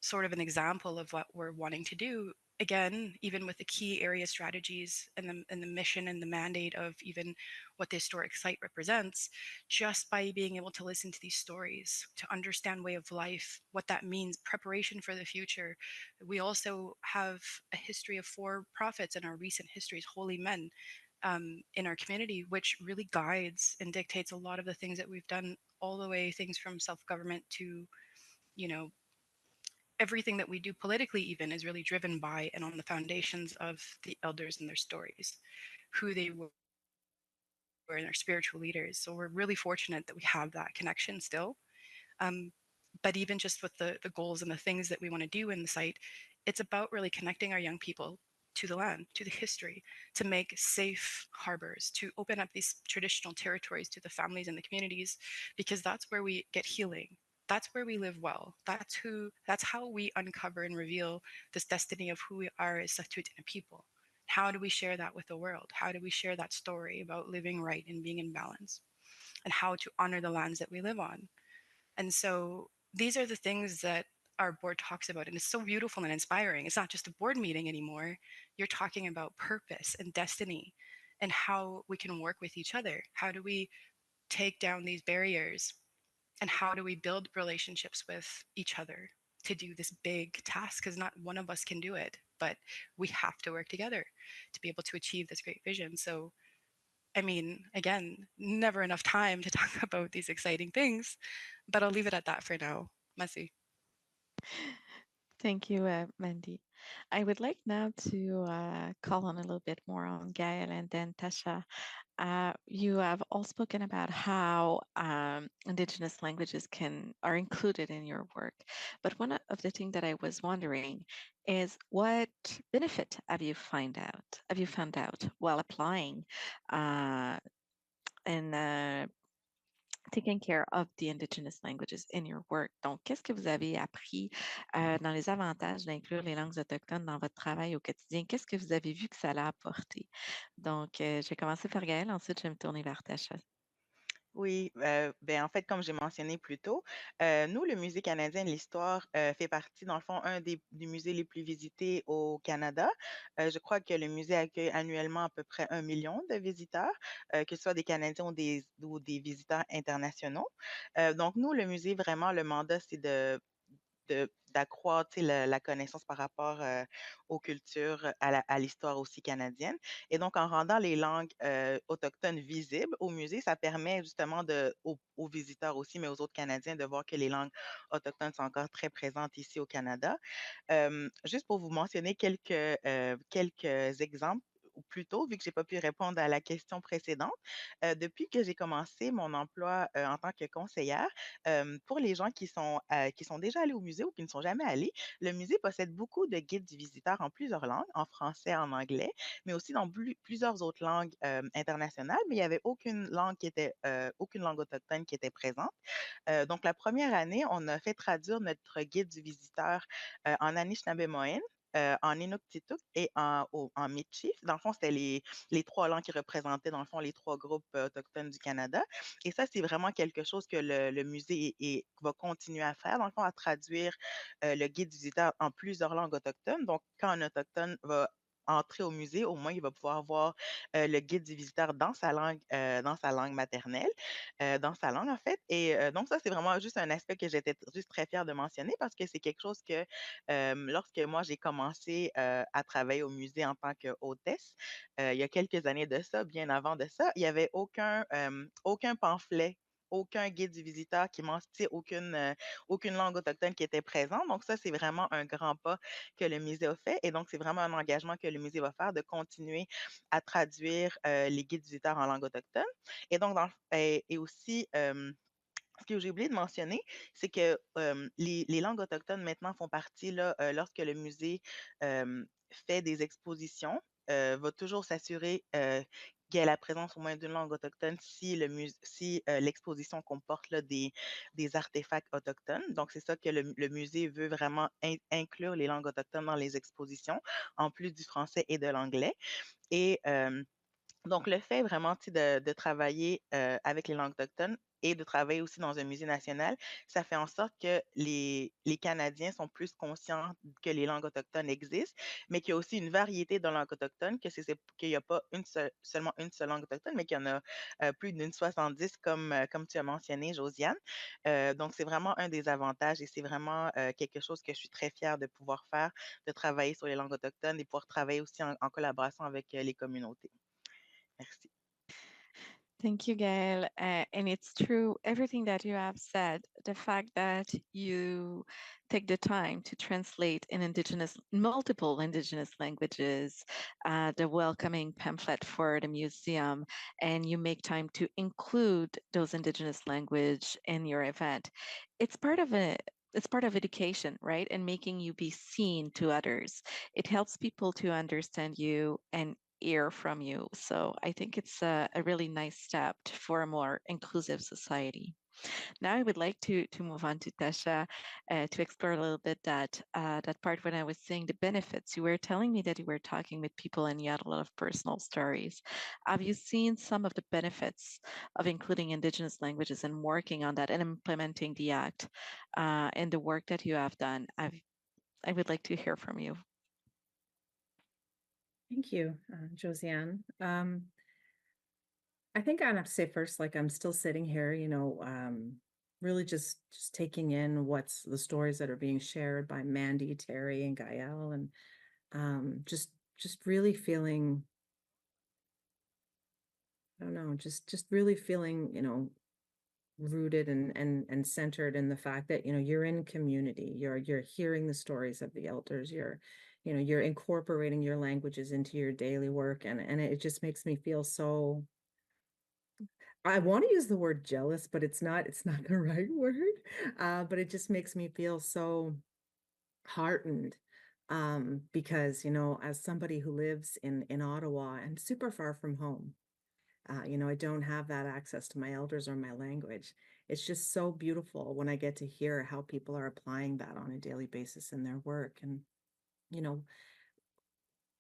sort of an example of what we're wanting to do. Again, even with the key area strategies and the mission and the mandate of even what the historic site represents, just by being able to listen to these stories, to understand way of life, what that means, preparation for the future. We also have a history of 4 prophets in our recent histories, holy men, in our community, which really guides and dictates a lot of the things that we've done, all the way things from self-government to, you know, everything that we do politically even is really driven by and on the foundations of the elders and their stories, who they were and their spiritual leaders. So we're really fortunate that we have that connection still. Um, but even just with the goals and the things that we want to do in the site, it's about really connecting our young people to the land, to the history, to make safe harbors, to open up these traditional territories to the families and the communities, because that's where we get healing. That's where we live well. That's how we uncover and reveal this destiny of who we are as Satu'atina people. How do we share that with the world? How do we share that story about living right and being in balance? And how to honor the lands that we live on? And so these are the things that our board talks about. And it's so beautiful and inspiring. It's not just a board meeting anymore. You're talking about purpose and destiny and how we can work with each other. How do we take down these barriers? And how do we build relationships with each other to do this big task? Because not one of us can do it, but we have to work together to be able to achieve this great vision. So I mean, again, never enough time to talk about these exciting things, but I'll leave it at that for now. Merci. Thank you, Mandy. I would like now to call on a little bit more on Gail and then Tasha. You have all spoken about how Indigenous languages are included in your work, but one of the things that I was wondering is what benefit have you found out while applying and taking care of the Indigenous languages in your work. Donc, qu'est-ce que vous avez appris dans les avantages d'inclure les langues autochtones dans votre travail au quotidien? Qu'est-ce que vous avez vu que ça l'a apporté? Donc, je vais commencer par Gaëlle, ensuite je vais me tourner vers Tasha. Oui, ben, en fait, comme j'ai mentionné plus tôt, nous, le Musée canadien de l'histoire fait partie, dans le fond, un des musées les plus visités au Canada. Je crois que le musée accueille annuellement à peu près 1 million de visiteurs, que ce soit des Canadiens ou des visiteurs internationaux. Donc, nous, le musée, vraiment, le mandat, c'est d'accroître tu sais, la connaissance par rapport aux cultures, à l'histoire aussi canadienne. Et donc, en rendant les langues autochtones visibles au musée, ça permet justement aux visiteurs aussi, mais aux autres Canadiens, de voir que les langues autochtones sont encore très présentes ici au Canada. Juste pour vous mentionner quelques exemples, plus tôt, vu que j'ai pas pu répondre à la question précédente. Depuis que j'ai commencé mon emploi en tant que conseillère, pour les gens qui sont déjà allés au musée ou qui ne sont jamais allés, le musée possède beaucoup de guides du visiteur en plusieurs langues, en français, en anglais, mais aussi dans plusieurs autres langues internationales, mais il n'y avait aucune langue autochtone qui était présente. Donc, la première année, on a fait traduire notre guide du visiteur en Anishinaabe-Mohin, en Inuktitut et en Michif. Dans le fond, c'était les trois langues qui représentaient, dans le fond, les trois groupes autochtones du Canada. Et ça, c'est vraiment quelque chose que le musée va continuer à faire, dans le fond, à traduire le guide du visiteur en plusieurs langues autochtones. Donc, quand un autochtone va entrer au musée, au moins, il va pouvoir voir le guide du visiteur dans sa langue maternelle, dans sa langue, en fait. Et donc, ça, c'est vraiment juste un aspect que j'étais juste très fière de mentionner parce que c'est quelque chose que lorsque moi, j'ai commencé à travailler au musée en tant qu'hôtesse, il y a quelques années de ça, bien avant de ça, il n'y avait aucun pamphlet, aucun guide du visiteur qui mentionnait aucune langue autochtone qui était présente. Donc, ça, c'est vraiment un grand pas que le musée a fait. Et donc, c'est vraiment un engagement que le musée va faire de continuer à traduire les guides visiteurs en langue autochtone. Et donc, et aussi, ce que j'ai oublié de mentionner, c'est que les langues autochtones maintenant font partie, là, lorsque le musée fait des expositions, va toujours s'assurer qu'il y ait la présence au moins d'une langue autochtone si l'exposition comporte là, des artefacts autochtones. Donc, c'est ça que le musée veut vraiment inclure les langues autochtones dans les expositions, en plus du français et de l'anglais. Et donc, le fait vraiment de travailler avec les langues autochtones et de travailler aussi dans un musée national, ça fait en sorte que les Canadiens sont plus conscients que les langues autochtones existent, mais qu'il y a aussi une variété de langues autochtones, qu'il n'y a pas seulement une seule langue autochtone, mais qu'il y en a plus d'une 70, comme tu as mentionné, Josiane. Donc, c'est vraiment un des avantages et c'est vraiment quelque chose que je suis très fière de pouvoir faire, de travailler sur les langues autochtones et pouvoir travailler aussi en collaboration avec les communautés. Merci. Thank you, Gail. And it's true, everything that you have said, the fact that you take the time to translate in multiple Indigenous languages, the welcoming pamphlet for the museum, and you make time to include those Indigenous language in your event. It's part of education, right? And making you be seen to others. It helps people to understand you and hear from you. So I think it's a really nice step for a more inclusive society. Now I would like to move on to Tasha to explore a little bit that part when I was saying the benefits. You were telling me that you were talking with people and you had a lot of personal stories. Have you seen some of the benefits of including Indigenous languages and working on that and implementing the Act and the work that you have done? I would like to hear from you. Thank you, Josiane. I think I'd have to say first, like I'm still sitting here, really just taking in what's the stories that are being shared by Mandy, Terry, and Gael, and just really feeling, I don't know, just really feeling, rooted and centered in the fact that you're in community, you're hearing the stories of the elders, you're incorporating your languages into your daily work, and it just makes me feel so. I want to use the word jealous, but it's not the right word. But it just makes me feel so heartened. Because, as somebody who lives in Ottawa and super far from home, I don't have that access to my elders or my language. It's just so beautiful when I get to hear how people are applying that on a daily basis in their work. And,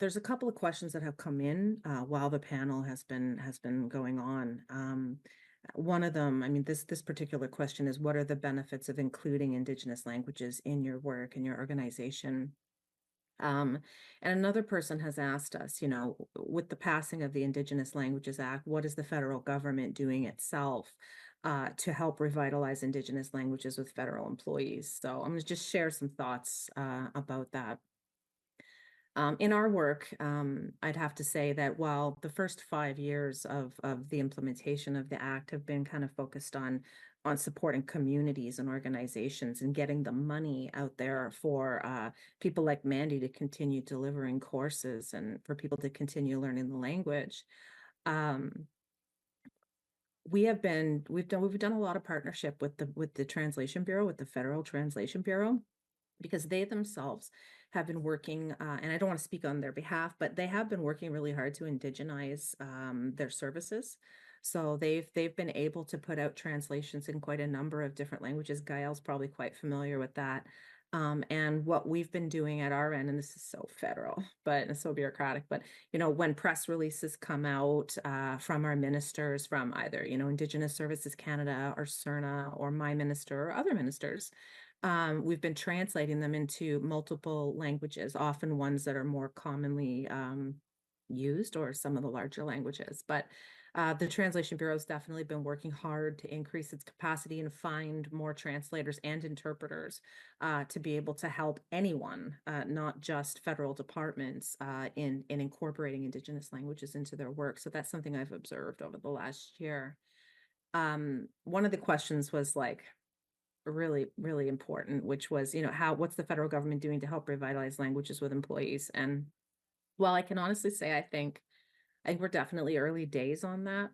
there's a couple of questions that have come in while the panel has been going on. One of them, I mean, this particular question is, what are the benefits of including Indigenous languages in your work, in your organization? And another person has asked us, with the passing of the Indigenous Languages Act, what is the federal government doing itself to help revitalize Indigenous languages with federal employees? So I'm going to just share some thoughts about that. In our work, I'd have to say that while the first 5 years of the implementation of the Act have been kind of focused on on supporting communities and organizations and getting the money out there for people like Mandy to continue delivering courses and for people to continue learning the language. We've done a lot of partnership with the Translation Bureau, with the Federal Translation Bureau, because they themselves have been working, and I don't want to speak on their behalf, but they have been working really hard to indigenize their services. So they've been able to put out translations in quite a number of different languages. Gael's probably quite familiar with that. And what we've been doing at our end, and this is so federal, but it's so bureaucratic, but when press releases come out from our ministers, from either Indigenous Services Canada or CERNA or my minister or other ministers, we've been translating them into multiple languages, often ones that are more commonly used, or some of the larger languages. But the Translation Bureau has definitely been working hard to increase its capacity and find more translators and interpreters to be able to help anyone, not just federal departments, in incorporating Indigenous languages into their work. So that's something I've observed over the last year. One of the questions was like really, really important, which was, what's the federal government doing to help revitalize languages with employees? And well, I can honestly say, I think we're definitely early days on that.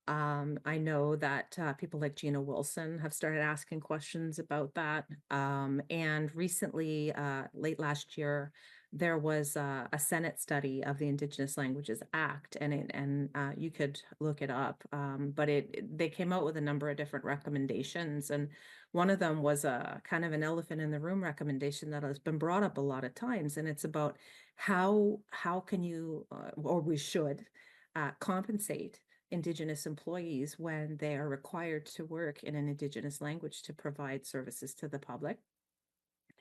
I know that people like Gina Wilson have started asking questions about that. And recently, late last year, there was a Senate study of the Indigenous Languages Act, and you could look it up. But they came out with a number of different recommendations, and one of them was a kind of an elephant in the room recommendation that has been brought up a lot of times, and it's about how can you, or we should, compensate Indigenous employees when they are required to work in an Indigenous language to provide services to the public.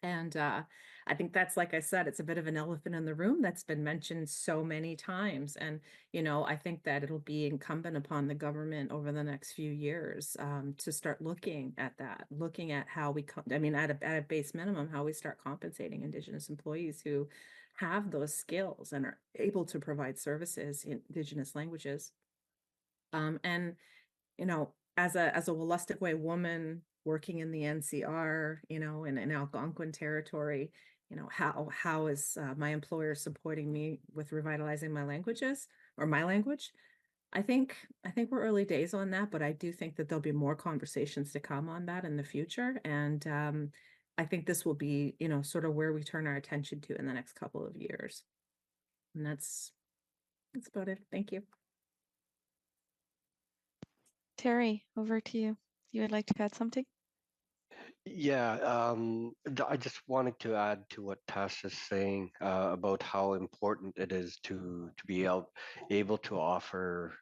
And I think that's, like I said, it's a bit of an elephant in the room that's been mentioned so many times. And, I think that it'll be incumbent upon the government over the next few years to start looking at that, looking at how we, at a base minimum, how we start compensating Indigenous employees who have those skills and are able to provide services in Indigenous languages. And, as a Wolastoqey woman working in the NCR, in Algonquin territory, how is my employer supporting me with revitalizing my languages or my language? I think we're early days on that, but I do think that there'll be more conversations to come on that in the future. And I think this will be, sort of where we turn our attention to in the next couple of years. And that's about it. Thank you. Terry, over to you. You would like to add something? Yeah, I just wanted to add to what Tash is saying about how important it is to be able to offer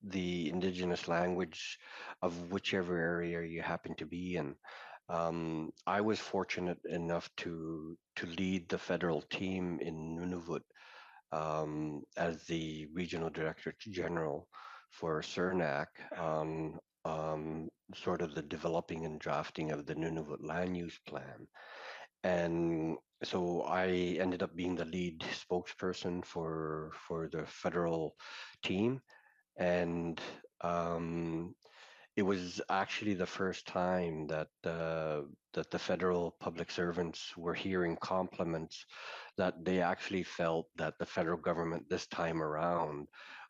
the Indigenous language of whichever area you happen to be in. I was fortunate enough to lead the federal team in Nunavut as the Regional Director General for CERNAC on sort of the developing and drafting of the Nunavut land use plan. And so I ended up being the lead spokesperson for the federal team. And it was actually the first time that the federal public servants were hearing compliments that they actually felt that the federal government this time around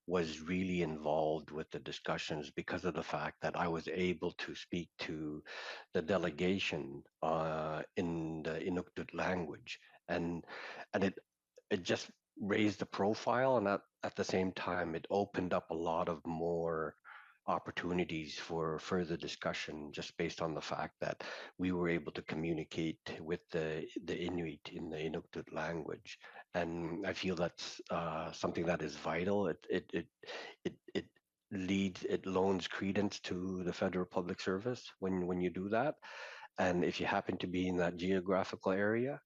was really involved with the discussions because of the fact that I was able to speak to the delegation in the Inuktitut language, and it just raised the profile, and at the same time it opened up a lot of more opportunities for further discussion just based on the fact that we were able to communicate with the Inuit in the Inuktitut language. And I feel that's something that is vital. It loans credence to the federal public service when you do that. And if you happen to be in that geographical area,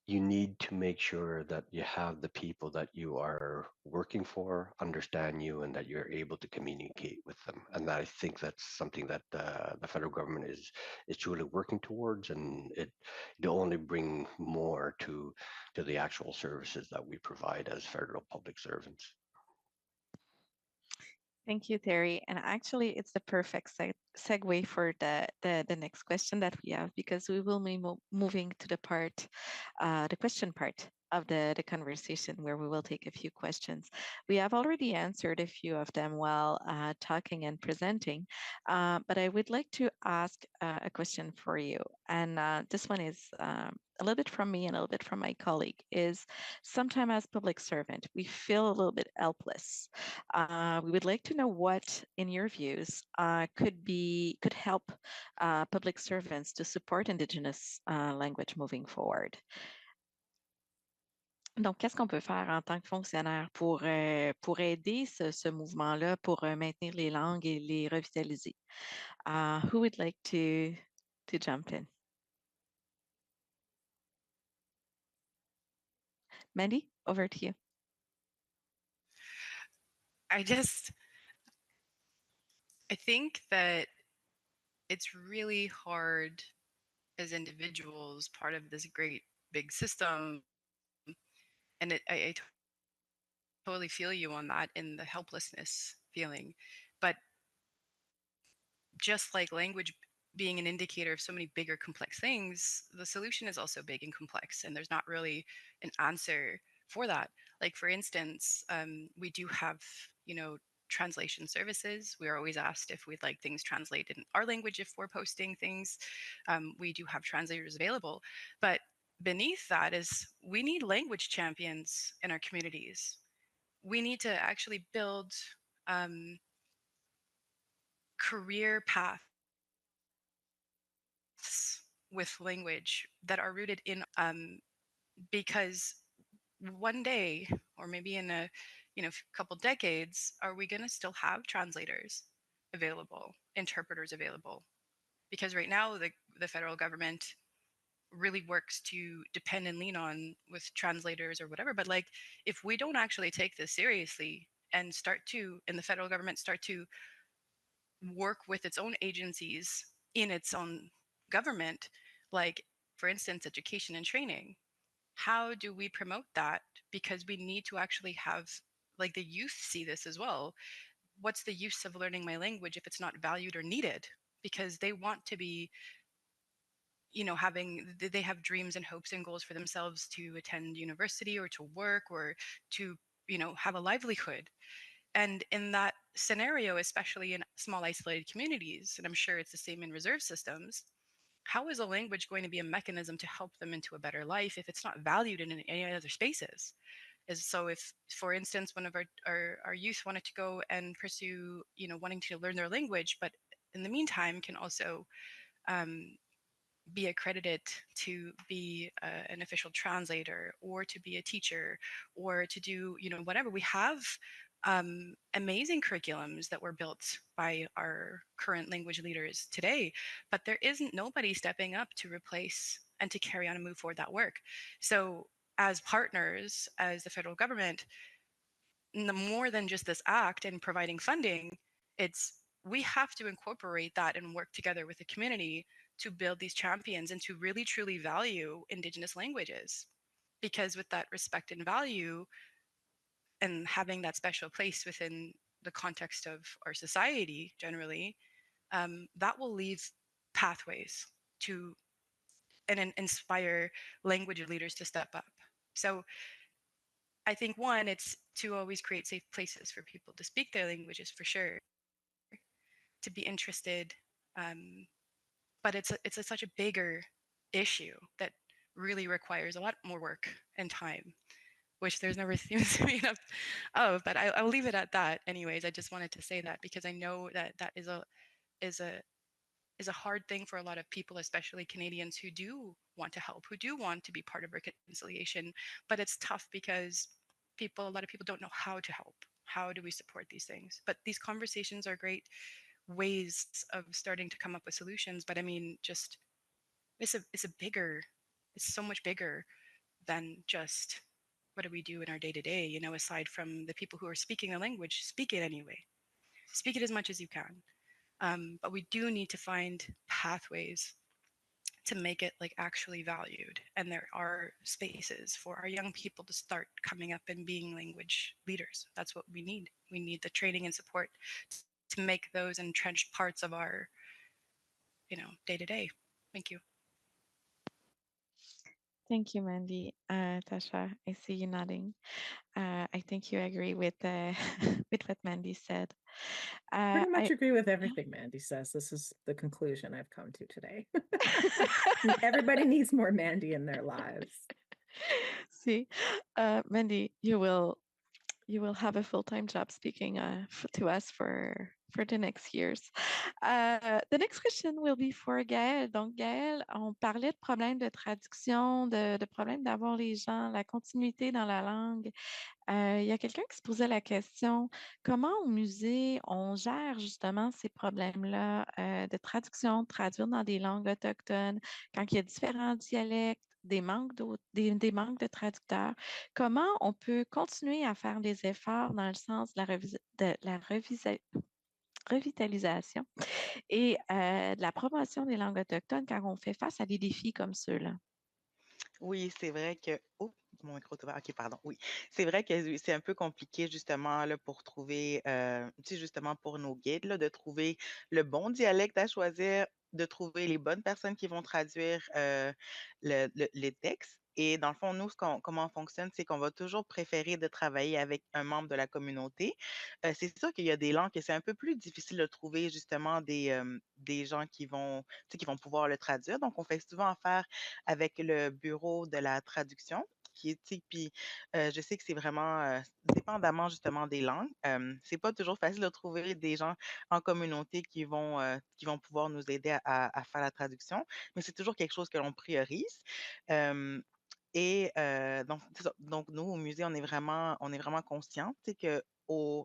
you need to make sure that you have the people that you are working for understand you and that you're able to communicate with them. And I think that's something that the federal government is truly working towards, and it'll only bring more to the actual services that we provide as federal public servants. Thank you, Terry. And actually, it's the perfect segue for the next question that we have, because we will be moving to the question part of the conversation, where we will take a few questions. We have already answered a few of them while talking and presenting, but I would like to ask a question for you. And this one is a little bit from me and a little bit from my colleague. Is sometime as public servant, we feel a little bit helpless. We would like to know what, in your views, could help public servants to support Indigenous language moving forward. Donc, qu'est-ce qu'on peut faire en tant que fonctionnaire pour aider ce mouvement-là, pour maintenir les langues et les revitaliser? Who would like to jump in? Mandy, over to you. I think that it's really hard as individuals, part of this great big system, and I totally feel you on that, in the helplessness feeling. But just like language being an indicator of so many bigger complex things, the solution is also big and complex, and there's not really an answer for that. Like, for instance, we do have, translation services. We are always asked if we'd like things translated in our language if we're posting things. We do have translators available, but beneath that is, we need language champions in our communities. We need to actually build career paths with language that are rooted in, because one day, or maybe in a couple decades, are we going to still have translators available, interpreters available? Because right now the federal government really works to depend and lean on with translators or whatever, but like, if we don't actually take this seriously and the federal government start to work with its own agencies in its own government, like, for instance, education and training, how do we promote that? Because we need to actually have, like, the youth see this as well. What's the use of learning my language if it's not valued or needed? Because they want to be, they have dreams and hopes and goals for themselves to attend university or to work or to, have a livelihood. And in that scenario, especially in small isolated communities, and I'm sure it's the same in reserve systems, how is a language going to be a mechanism to help them into a better life if it's not valued in any other spaces? So if, for instance, one of our youth wanted to go and pursue, wanting to learn their language, but in the meantime can also be accredited to be an official translator, or to be a teacher, or to do, whatever. We have amazing curriculums that were built by our current language leaders today, but there isn't nobody stepping up to replace and to carry on and move forward that work. So as partners, as the federal government, more than just this act and providing funding, we have to incorporate that and work together with the community to build these champions and to really truly value Indigenous languages. Because with that respect and value, and having that special place within the context of our society generally, that will leave pathways to and inspire language leaders to step up. So I think, one, it's to always create safe places for people to speak their languages, for sure, to be interested. But it's such a bigger issue that really requires a lot more work and time, which there's never seems to be enough of. But I'll leave it at that. Anyways, I just wanted to say that because I know that is a hard thing for a lot of people, especially Canadians who do want to help, who do want to be part of reconciliation. But it's tough because a lot of people don't know how to help. How do we support these things? But these conversations are great ways of starting to come up with solutions. But I mean, just it's so much bigger than just what do we do in our day to day, aside from the people who are speaking the language, speak it anyway. Speak it as much as you can. But we do need to find pathways to make it like actually valued. And there are spaces for our young people to start coming up and being language leaders. That's what we need. We need the training and support to make those entrenched parts of our, day to day. Thank you. Thank you, Mandy. Tasha, I see you nodding. I think you agree with with what Mandy said. Pretty much agree with everything Mandy says. This is the conclusion I've come to today. Everybody needs more Mandy in their lives. See, Mandy, you will have a full-time job speaking to us for the next years. The next question will be for Gaëlle. Donc, Gaëlle, on parlait de problèmes de traduction, de problèmes d'avoir les gens, la continuité dans la langue. Il y a quelqu'un qui se posait la question, comment au musée on gère justement ces problèmes-là de traduction, de traduire dans des langues autochtones, quand il y a différents dialectes, des manques de traducteurs, comment on peut continuer à faire des efforts dans le sens de la revitalisation et de la promotion des langues autochtones quand on fait face à des défis comme ceux-là? Oui, c'est vrai que oh, mon micro est ouvert. OK, pardon. Oui, c'est vrai que oui, c'est un peu compliqué justement là, pour trouver, tu sais, justement pour nos guides, là, de trouver le bon dialecte à choisir, de trouver les bonnes personnes qui vont traduire les textes. Et dans le fond, nous, comment on fonctionne, c'est qu'on va toujours préférer de travailler avec un membre de la communauté. C'est sûr qu'il y a des langues que c'est un peu plus difficile de trouver justement des gens tu sais, qui vont pouvoir le traduire. Donc, on fait souvent affaire avec le bureau de la traduction qui est, tu sais, puis je sais que c'est vraiment dépendamment justement des langues. C'est pas toujours facile de trouver des gens en communauté qui vont pouvoir nous aider à faire la traduction, mais c'est toujours quelque chose que l'on priorise. Euh, et donc, c'est ça. Donc, nous, au musée, on est vraiment conscients, tu sais, que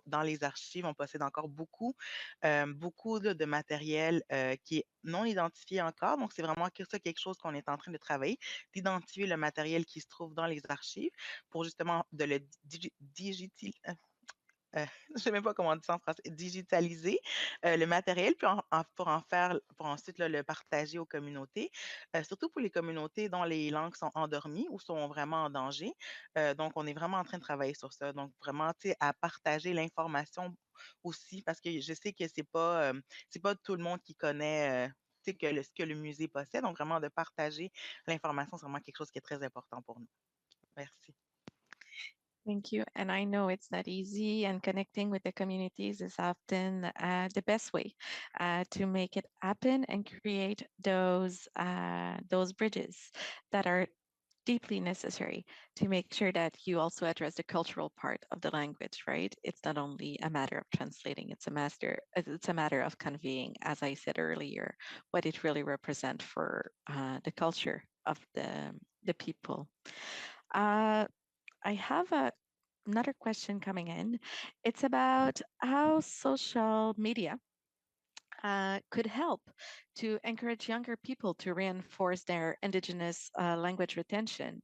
dans les archives, on possède encore beaucoup là, de matériel qui est non identifié encore. Donc, c'est vraiment ça quelque chose qu'on est en train de travailler, d'identifier le matériel qui se trouve dans les archives pour justement de le je sais même pas comment on dit ça en français, digitaliser le matériel, puis pour ensuite là, le partager aux communautés, surtout pour les communautés dont les langues sont endormies ou sont vraiment en danger. Donc, on est vraiment en train de travailler sur ça. Donc, vraiment, tu sais, à partager l'information aussi, parce que je sais que c'est pas tout le monde qui connaît. Tu sais, ce que le musée possède. Donc, vraiment, de partager l'information, c'est vraiment quelque chose qui est très important pour nous. Merci. Thank you. And I know it's not easy, and connecting with the communities is often the best way to make it happen and create those bridges that are deeply necessary to make sure that you also address the cultural part of the language, right? It's not only a matter of translating, it's a matter of conveying, as I said earlier, what it really represents for the culture of the people. I have another question coming in. It's about how social media could help to encourage younger people to reinforce their Indigenous language retention.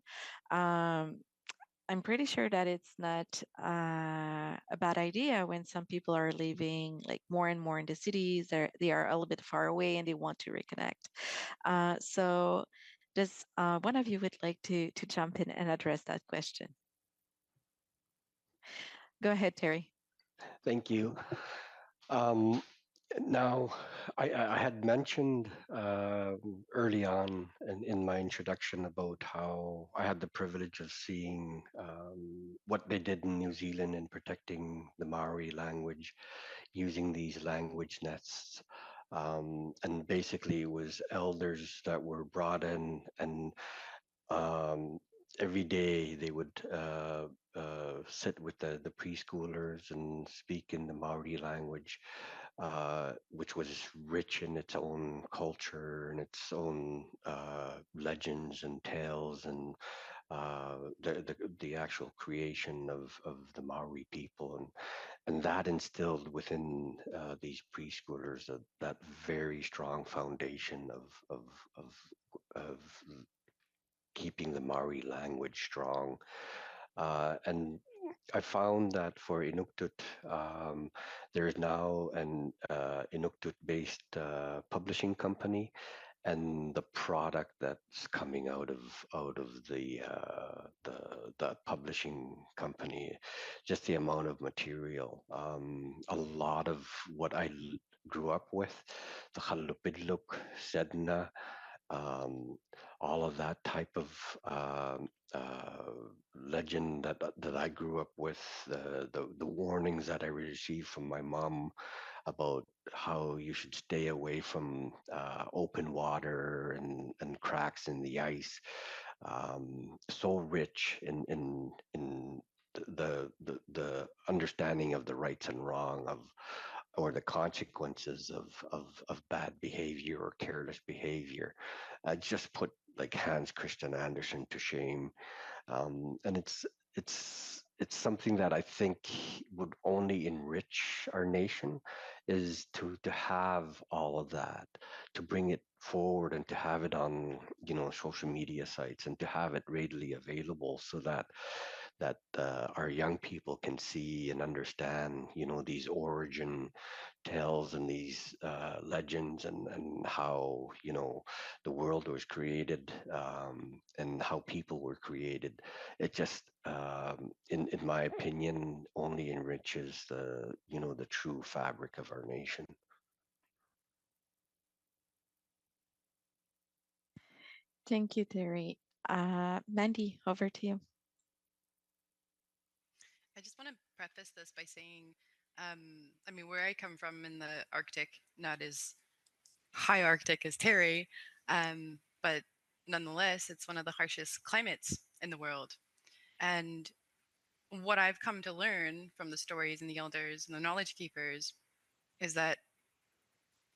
I'm pretty sure that it's not a bad idea when some people are living like more and more in the cities. They are a little bit far away and they want to reconnect. So does one of you would like to jump in and address that question? Go ahead, Terry. Thank you. Now, I had mentioned early on in my introduction about how I had the privilege of seeing what they did in New Zealand in protecting the Maori language using these language nests. And basically, it was elders that were brought in, and every day they would sit with the preschoolers and speak in the Maori language, which was rich in its own culture and its own legends and tales and the actual creation of the Maori people, and that instilled within these preschoolers that very strong foundation of keeping the Maori language strong. And I found that for Inuktitut, there is now an Inuktitut-based publishing company, and the product that's coming out of the publishing company, just the amount of material, a lot of what I grew up with, the Halupidluk, Sedna, um, all of that type of legend that I grew up with, the warnings that I received from my mom about how you should stay away from open water and cracks in the ice. So rich in the understanding of the rights and wrong of or the consequences of bad behavior or careless behavior. Just put like Hans Christian Andersen to shame, and it's something that I think would only enrich our nation, is to have all of that, to bring it forward and to have it on social media sites and to have it readily available so that our young people can see and understand these origin tales and these legends and how the world was created, and how people were created. It just in my opinion only enriches the true fabric of our nation. Thank you, Terry. Mandy, over to you. I just want to preface this by saying, I mean, where I come from in the Arctic, not as high Arctic as Terry, but nonetheless, it's one of the harshest climates in the world. And what I've come to learn from the stories and the elders and the knowledge keepers is that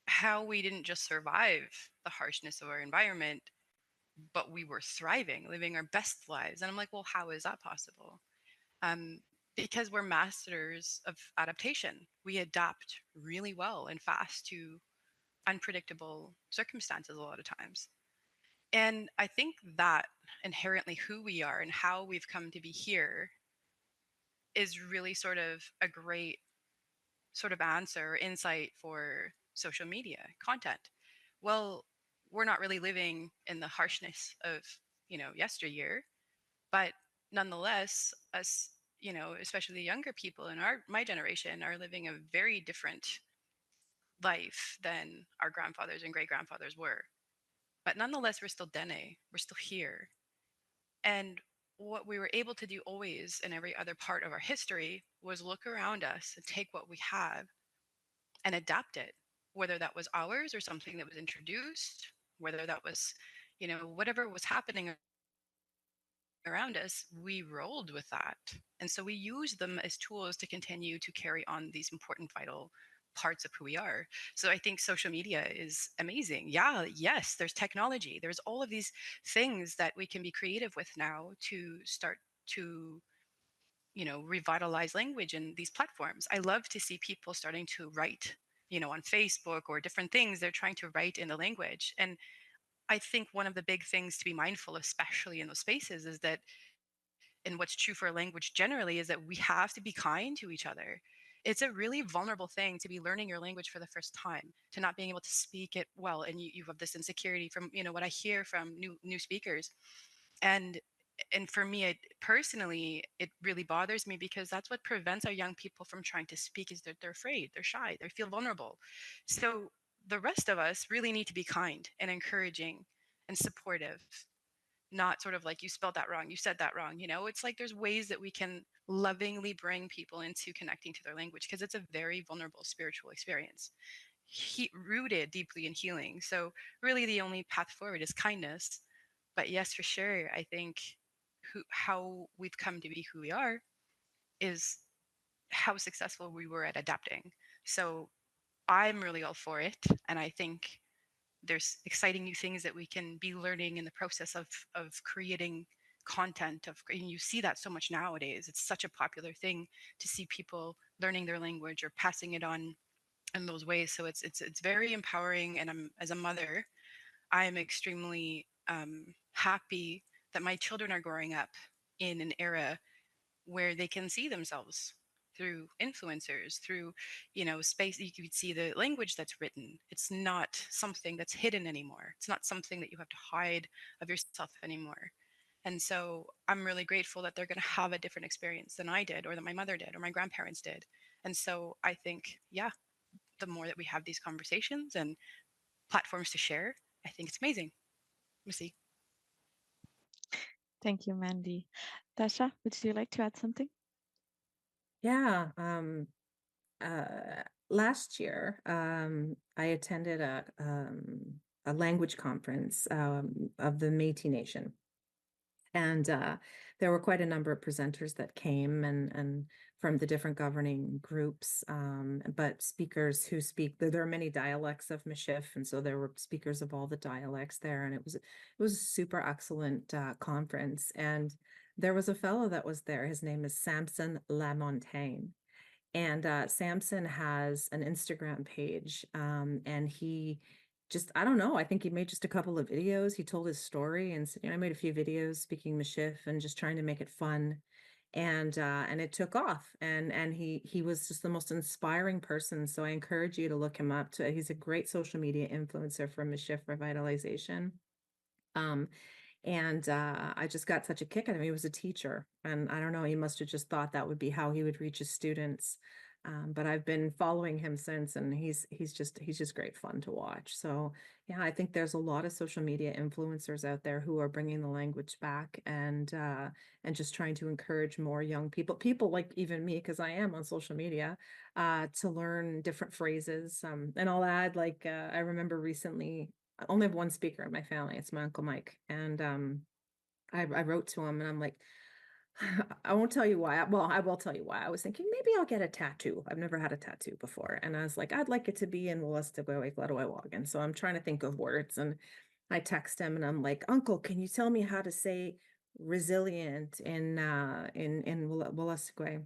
how we didn't just survive the harshness of our environment, but we were thriving, living our best lives. And I'm like, well, how is that possible? Because we're masters of adaptation. We adapt really well and fast to unpredictable circumstances a lot of times. And I think that inherently who we are and how we've come to be here is really sort of a great sort of answer or insight for social media content. Well, we're not really living in the harshness of, yesteryear, but nonetheless, us, especially the younger people in my generation are living a very different life than our grandfathers and great grandfathers were. But nonetheless, we're still Dene, we're still here. And what we were able to do always in every other part of our history was look around us and take what we have and adapt it, whether that was ours or something that was introduced, whether that was, whatever was happening around us, we rolled with that. And so we use them as tools to continue to carry on these important, vital parts of who we are. So I think social media is amazing. Yeah, yes, there's technology. There's all of these things that we can be creative with now to start to revitalize language in these platforms. I love to see people starting to write, on Facebook or different things. They're trying to write in the language. And I think one of the big things to be mindful, especially in those spaces, is that, and what's true for language generally, is that we have to be kind to each other. It's a really vulnerable thing to be learning your language for the first time, to not being able to speak it well, and you have this insecurity from what I hear from new speakers, and for me, personally, it really bothers me because that's what prevents our young people from trying to speak, is that they're afraid, they're shy, they feel vulnerable. So the rest of us really need to be kind and encouraging and supportive, not sort of like, you spelled that wrong, you said that wrong. It's like there's ways that we can lovingly bring people into connecting to their language, because it's a very vulnerable spiritual experience, rooted deeply in healing. So really the only path forward is kindness. But yes, for sure, I think how we've come to be who we are is how successful we were at adapting. So I'm really all for it, and I think there's exciting new things that we can be learning in the process of creating content. And you see that so much nowadays. It's such a popular thing to see people learning their language or passing it on in those ways. So it's very empowering. And as a mother, I am extremely happy that my children are growing up in an era where they can see themselves through influencers, through, space. You could see the language that's written. It's not something that's hidden anymore. It's not something that you have to hide of yourself anymore. And so I'm really grateful that they're going to have a different experience than I did, or that my mother did, or my grandparents did. And so I think, yeah, the more that we have these conversations and platforms to share, I think it's amazing. Missy. Thank you, Mandy. Tasha, would you like to add something? Yeah. Last year, I attended a language conference of the Métis Nation. And there were quite a number of presenters that came and from the different governing groups, but speakers who speak, there are many dialects of Michif, and so there were speakers of all the dialects there, and it was a super excellent conference. And there was a fellow that was there. His name is Samson Lamontagne. And Samson has an Instagram page, and he just, I don't know, I think he made just a couple of videos. He told his story and said, I made a few videos speaking Michif and just trying to make it fun. And it took off, and he was just the most inspiring person. So I encourage you to look him up. He's a great social media influencer for Michif Revitalization. And I just got such a kick out of him. He was a teacher, and I don't know, he must have just thought that would be how he would reach his students. But I've been following him since, and he's just great fun to watch. So yeah, I think there's a lot of social media influencers out there who are bringing the language back and just trying to encourage more young people like even me, because I am on social media, to learn different phrases. And I'll add, like, I remember recently, I only have one speaker in my family. It's my Uncle Mike. And I wrote to him and I'm like, I won't tell you why. Well, I will tell you why. I was thinking maybe I'll get a tattoo. I've never had a tattoo before. And I was like, I'd like it to be in And so I'm trying to think of words. And I text him and I'm like, Uncle, can you tell me how to say resilient in Wolastoqey?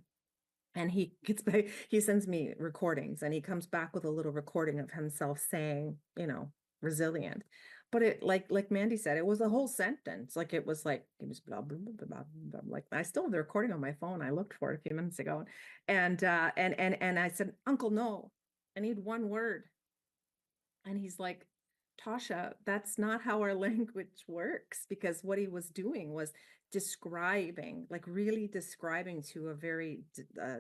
And he gets back, he sends me recordings and he comes back with a little recording of himself saying, resilient. But it, like Mandy said, it was a whole sentence. Like it was blah, blah, blah, blah, blah. Like I still have the recording on my phone. I looked for it a few minutes ago. And I said, Uncle, no, I need one word. And he's like, Tasha, that's not how our language works, because what he was doing was describing, like really describing to a very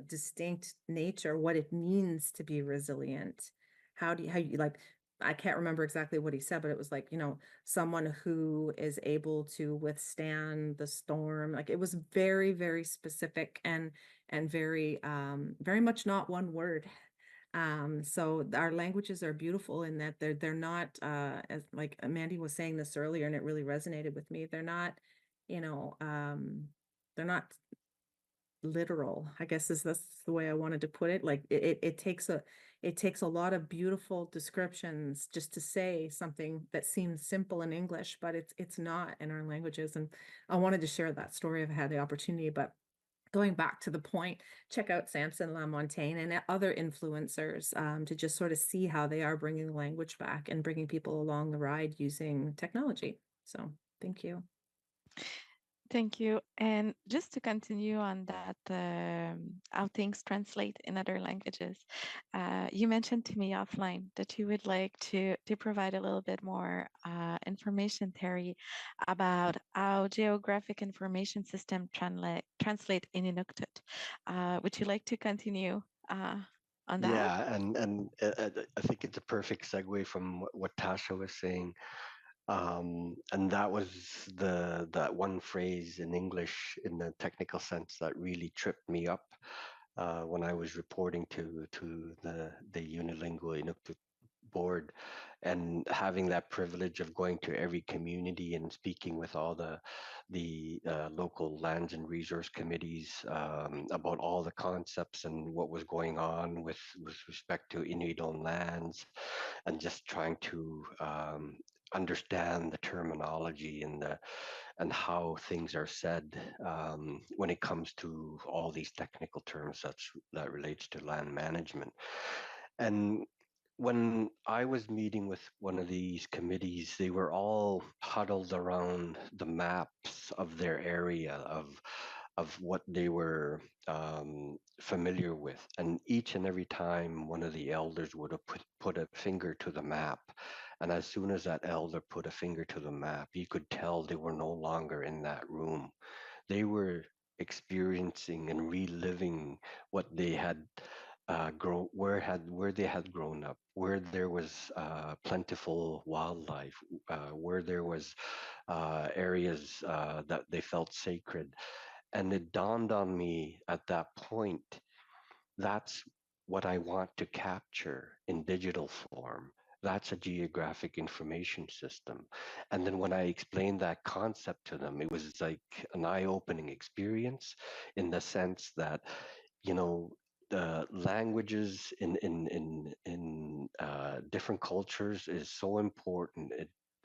distinct nature what it means to be resilient. How you like, I can't remember exactly what he said, but it was like, someone who is able to withstand the storm. Like it was very, very specific and very, very much not one word. So our languages are beautiful in that they're not, as like Mandy was saying this earlier, and it really resonated with me. They're not, they're not literal, I guess that's the way I wanted to put it. Like it takes a lot of beautiful descriptions just to say something that seems simple in English, but it's not in our languages. And I wanted to share that story if I had the opportunity. But going back to the point, check out Samson Lamontagne and other influencers to just sort of see how they are bringing the language back and bringing people along the ride using technology. So thank you. Thank you. And just to continue on that, how things translate in other languages, you mentioned to me offline that you would like to provide a little bit more information, Terry, about how geographic information system translate in Inuktitut. Would you like to continue on that? Yeah, and I think it's a perfect segue from what Tasha was saying. And that was that one phrase in English in the technical sense that really tripped me up when I was reporting to the Unilingua Inuktitut board, and having that privilege of going to every community and speaking with all the local lands and resource committees about all the concepts and what was going on with respect to Inuit-owned lands, and just trying to understand the terminology and how things are said when it comes to all these technical terms that relates to land management. And when I was meeting with one of these committees, they were all huddled around the maps of their area of what they were familiar with. And each and every time one of the elders would have put a finger to the map, and as soon as that elder put a finger to the map, you could tell they were no longer in that room. They were experiencing and reliving what they had where they had grown up, where there was plentiful wildlife, where there was areas that they felt sacred. And it dawned on me at that point, that's what I want to capture in digital form. That's a geographic information system. And then when I explained that concept to them, it was like an eye-opening experience in the sense that, you know, the languages in different cultures is so important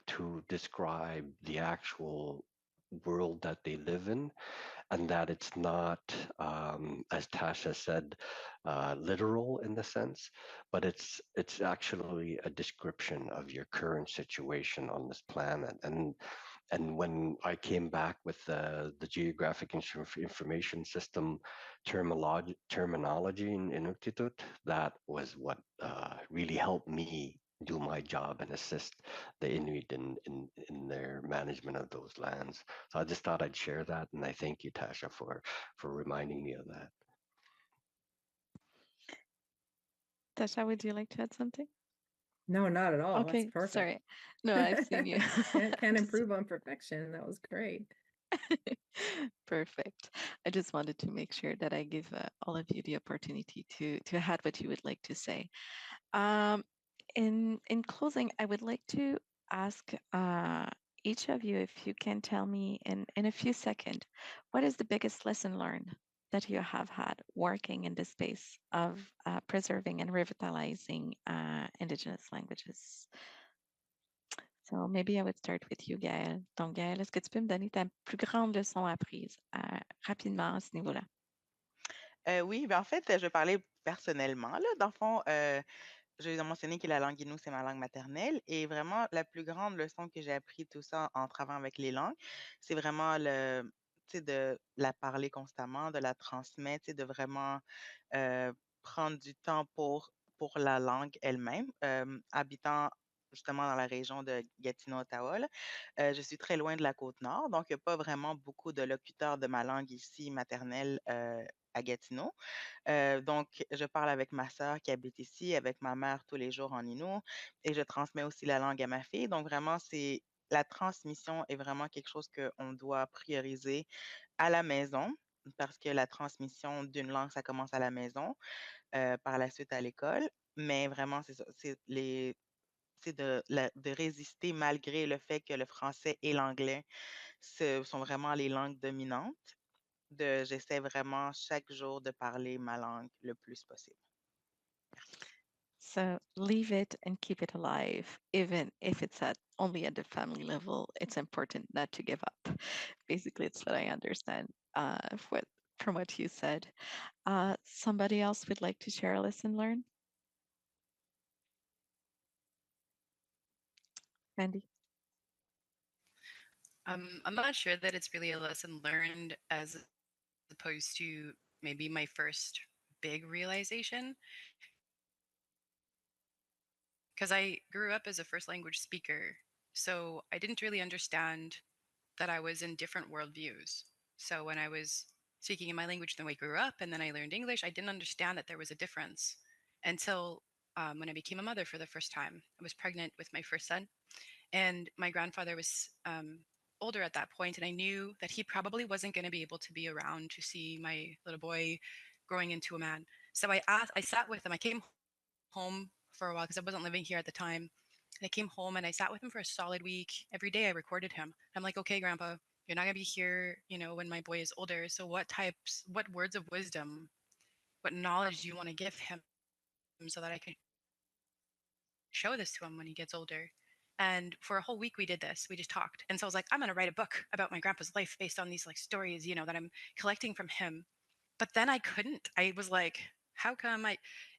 to describe the actual world that they live in, and that it's not, as Tasha said, literal in the sense, but it's actually a description of your current situation on this planet. And when I came back with the geographic information system terminology in Inuktitut, that was what really helped me do my job and assist the Inuit in their management of those lands. So I just thought I'd share that, and I thank you, Tasha, for reminding me of that. Tasha, would you like to add something? No, not at all. That's Okay, perfect. sorry. No, I've seen you. Can't improve on perfection. That was great. Perfect. I just wanted to make sure that I give all of you the opportunity to add what you would like to say. In closing, I would like to ask each of you if you can tell me in a few seconds, what is the biggest lesson learned that you have had working in the space of preserving and revitalizing Indigenous languages? So maybe I would start with you, Gaëlle. Donc, Gaëlle, est-ce que tu peux me donner ta plus grande leçon apprise rapidement à ce niveau-là? Oui, ben en fait, je vais parler personnellement. Là. Dans le fond, je vous ai mentionné que la langue Innu, c'est ma langue maternelle. Et vraiment, la plus grande leçon que j'ai appris tout ça en travaillant avec les langues, c'est vraiment tu sais, de la parler constamment, de la transmettre, tu sais, de vraiment prendre du temps pour la langue elle-même. Habitant justement dans la région de Gatineau-Ottawa, là, je suis très loin de la côte nord, donc il n'y a pas vraiment beaucoup de locuteurs de ma langue ici maternelle à Gatineau. Donc, je parle avec ma sœur qui habite ici, avec ma mère tous les jours en Innu, et je transmets aussi la langue à ma fille. Donc, vraiment, c'est la transmission est vraiment quelque chose qu'on doit prioriser à la maison, parce que la transmission d'une langue, ça commence à la maison, par la suite à l'école. Mais vraiment, c'est ça, c'est de résister malgré le fait que le français et l'anglais sont vraiment les langues dominantes. J'essaie vraiment chaque jour de parler ma langue le plus possible. So leave it and keep it alive, even if it's only at the family level. It's important not to give up. Basically, it's what I understand from what you said. Somebody else would like to share a lesson learned? Andy? I'm not sure that it's really a lesson learned as opposed to maybe my first big realization. Because I grew up as a first language speaker, so I didn't really understand that I was in different worldviews. So when I was speaking in my language, then I grew up and then I learned English, I didn't understand that there was a difference until when I became a mother for the first time. I was pregnant with my first son, and my grandfather was older at that point, and I knew that he probably wasn't going to be able to be around to see my little boy growing into a man. So I sat with him. I came home for a while because I wasn't living here at the time. And I came home and I sat with him for a solid week. Every day I recorded him. I'm like, okay, Grandpa, you're not gonna be here, when my boy is older. So what words of wisdom, what knowledge do you want to give him so that I can show this to him when he gets older? And for a whole week we did this. We just talked. And so I was like, I'm gonna write a book about my grandpa's life based on these like stories, that I'm collecting from him. But then I couldn't. I was like, how come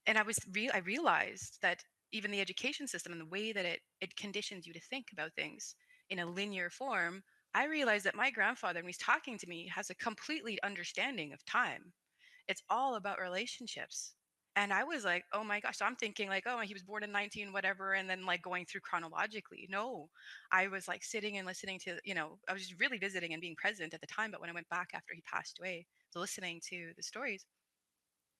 and I realized that even the education system and the way that it conditions you to think about things in a linear form I realized that my grandfather, when he's talking to me, has a completely understanding of time. It's all about relationships. And I was like, oh my gosh. So I'm thinking like, oh, he was born in 19, whatever. And then like going through chronologically. No, I was like sitting and listening to, I was just really visiting and being present at the time. But when I went back after he passed away, so listening to the stories,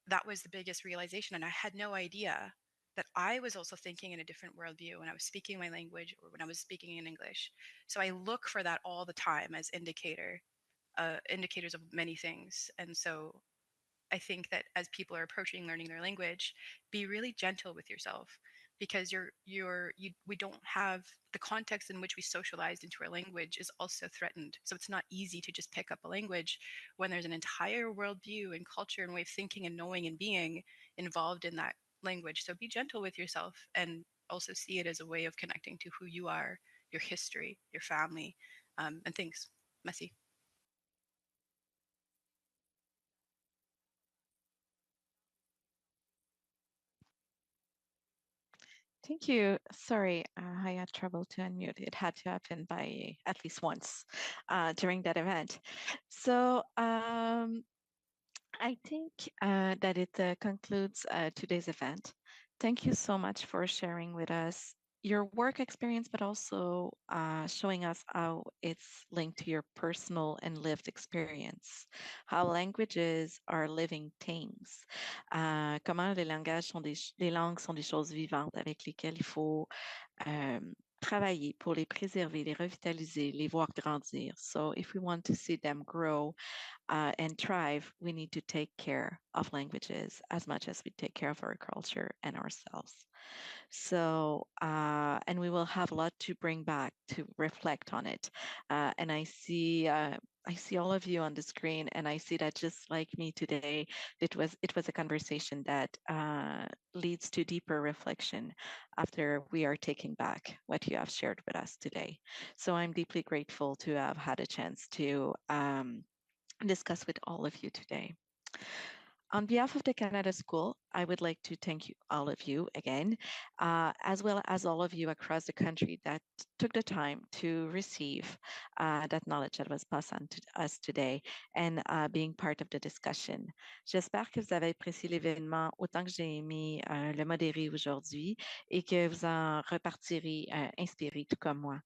that was the biggest realization. And I had no idea that I was also thinking in a different worldview when I was speaking my language or when I was speaking in English. So I look for that all the time as indicators of many things. And so I think that as people are approaching learning their language, be really gentle with yourself, because we don't have the context in which we socialized into our language is also threatened. So it's not easy to just pick up a language when there's an entire worldview and culture and way of thinking and knowing and being involved in that language. So be gentle with yourself and also see it as a way of connecting to who you are, your history, your family, and things. Messy. Thank you. Sorry, I had trouble to unmute. It had to happen by at least once during that event. So I think that it concludes today's event. Thank you so much for sharing with us your work experience, but also showing us how it's linked to your personal and lived experience, how languages are living things, comment les langues sont des choses vivantes avec lesquelles il faut travailler pour les préserver, les revitaliser, les voir grandir. So if we want to see them grow, and thrive, we need to take care of languages as much as we take care of our culture and ourselves. So, and we will have a lot to bring back to reflect on it. And I see all of you on the screen, and I see that just like me today, it was a conversation that leads to deeper reflection after we are taking back what you have shared with us today. So I'm deeply grateful to have had a chance to discuss with all of you today. On behalf of the Canada School, I would like to thank you, all of you again, as well as all of you across the country that took the time to receive that knowledge that was passed on to us today and being part of the discussion. J'espère que vous avez apprécié l'événement autant que j'ai aimé le modérer aujourd'hui et que vous en repartirez inspiré tout comme moi.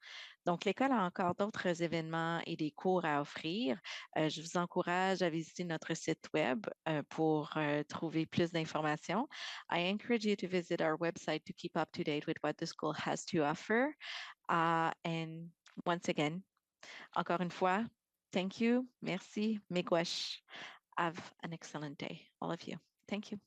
Donc, l'école a encore d'autres événements et des cours à offrir. Je vous encourage à visiter notre site web pour trouver plus d'informations. I encourage you to visit our website to keep up to date with what the school has to offer. And once again, encore une fois, thank you, merci, miigwech. Have an excellent day, all of you. Thank you.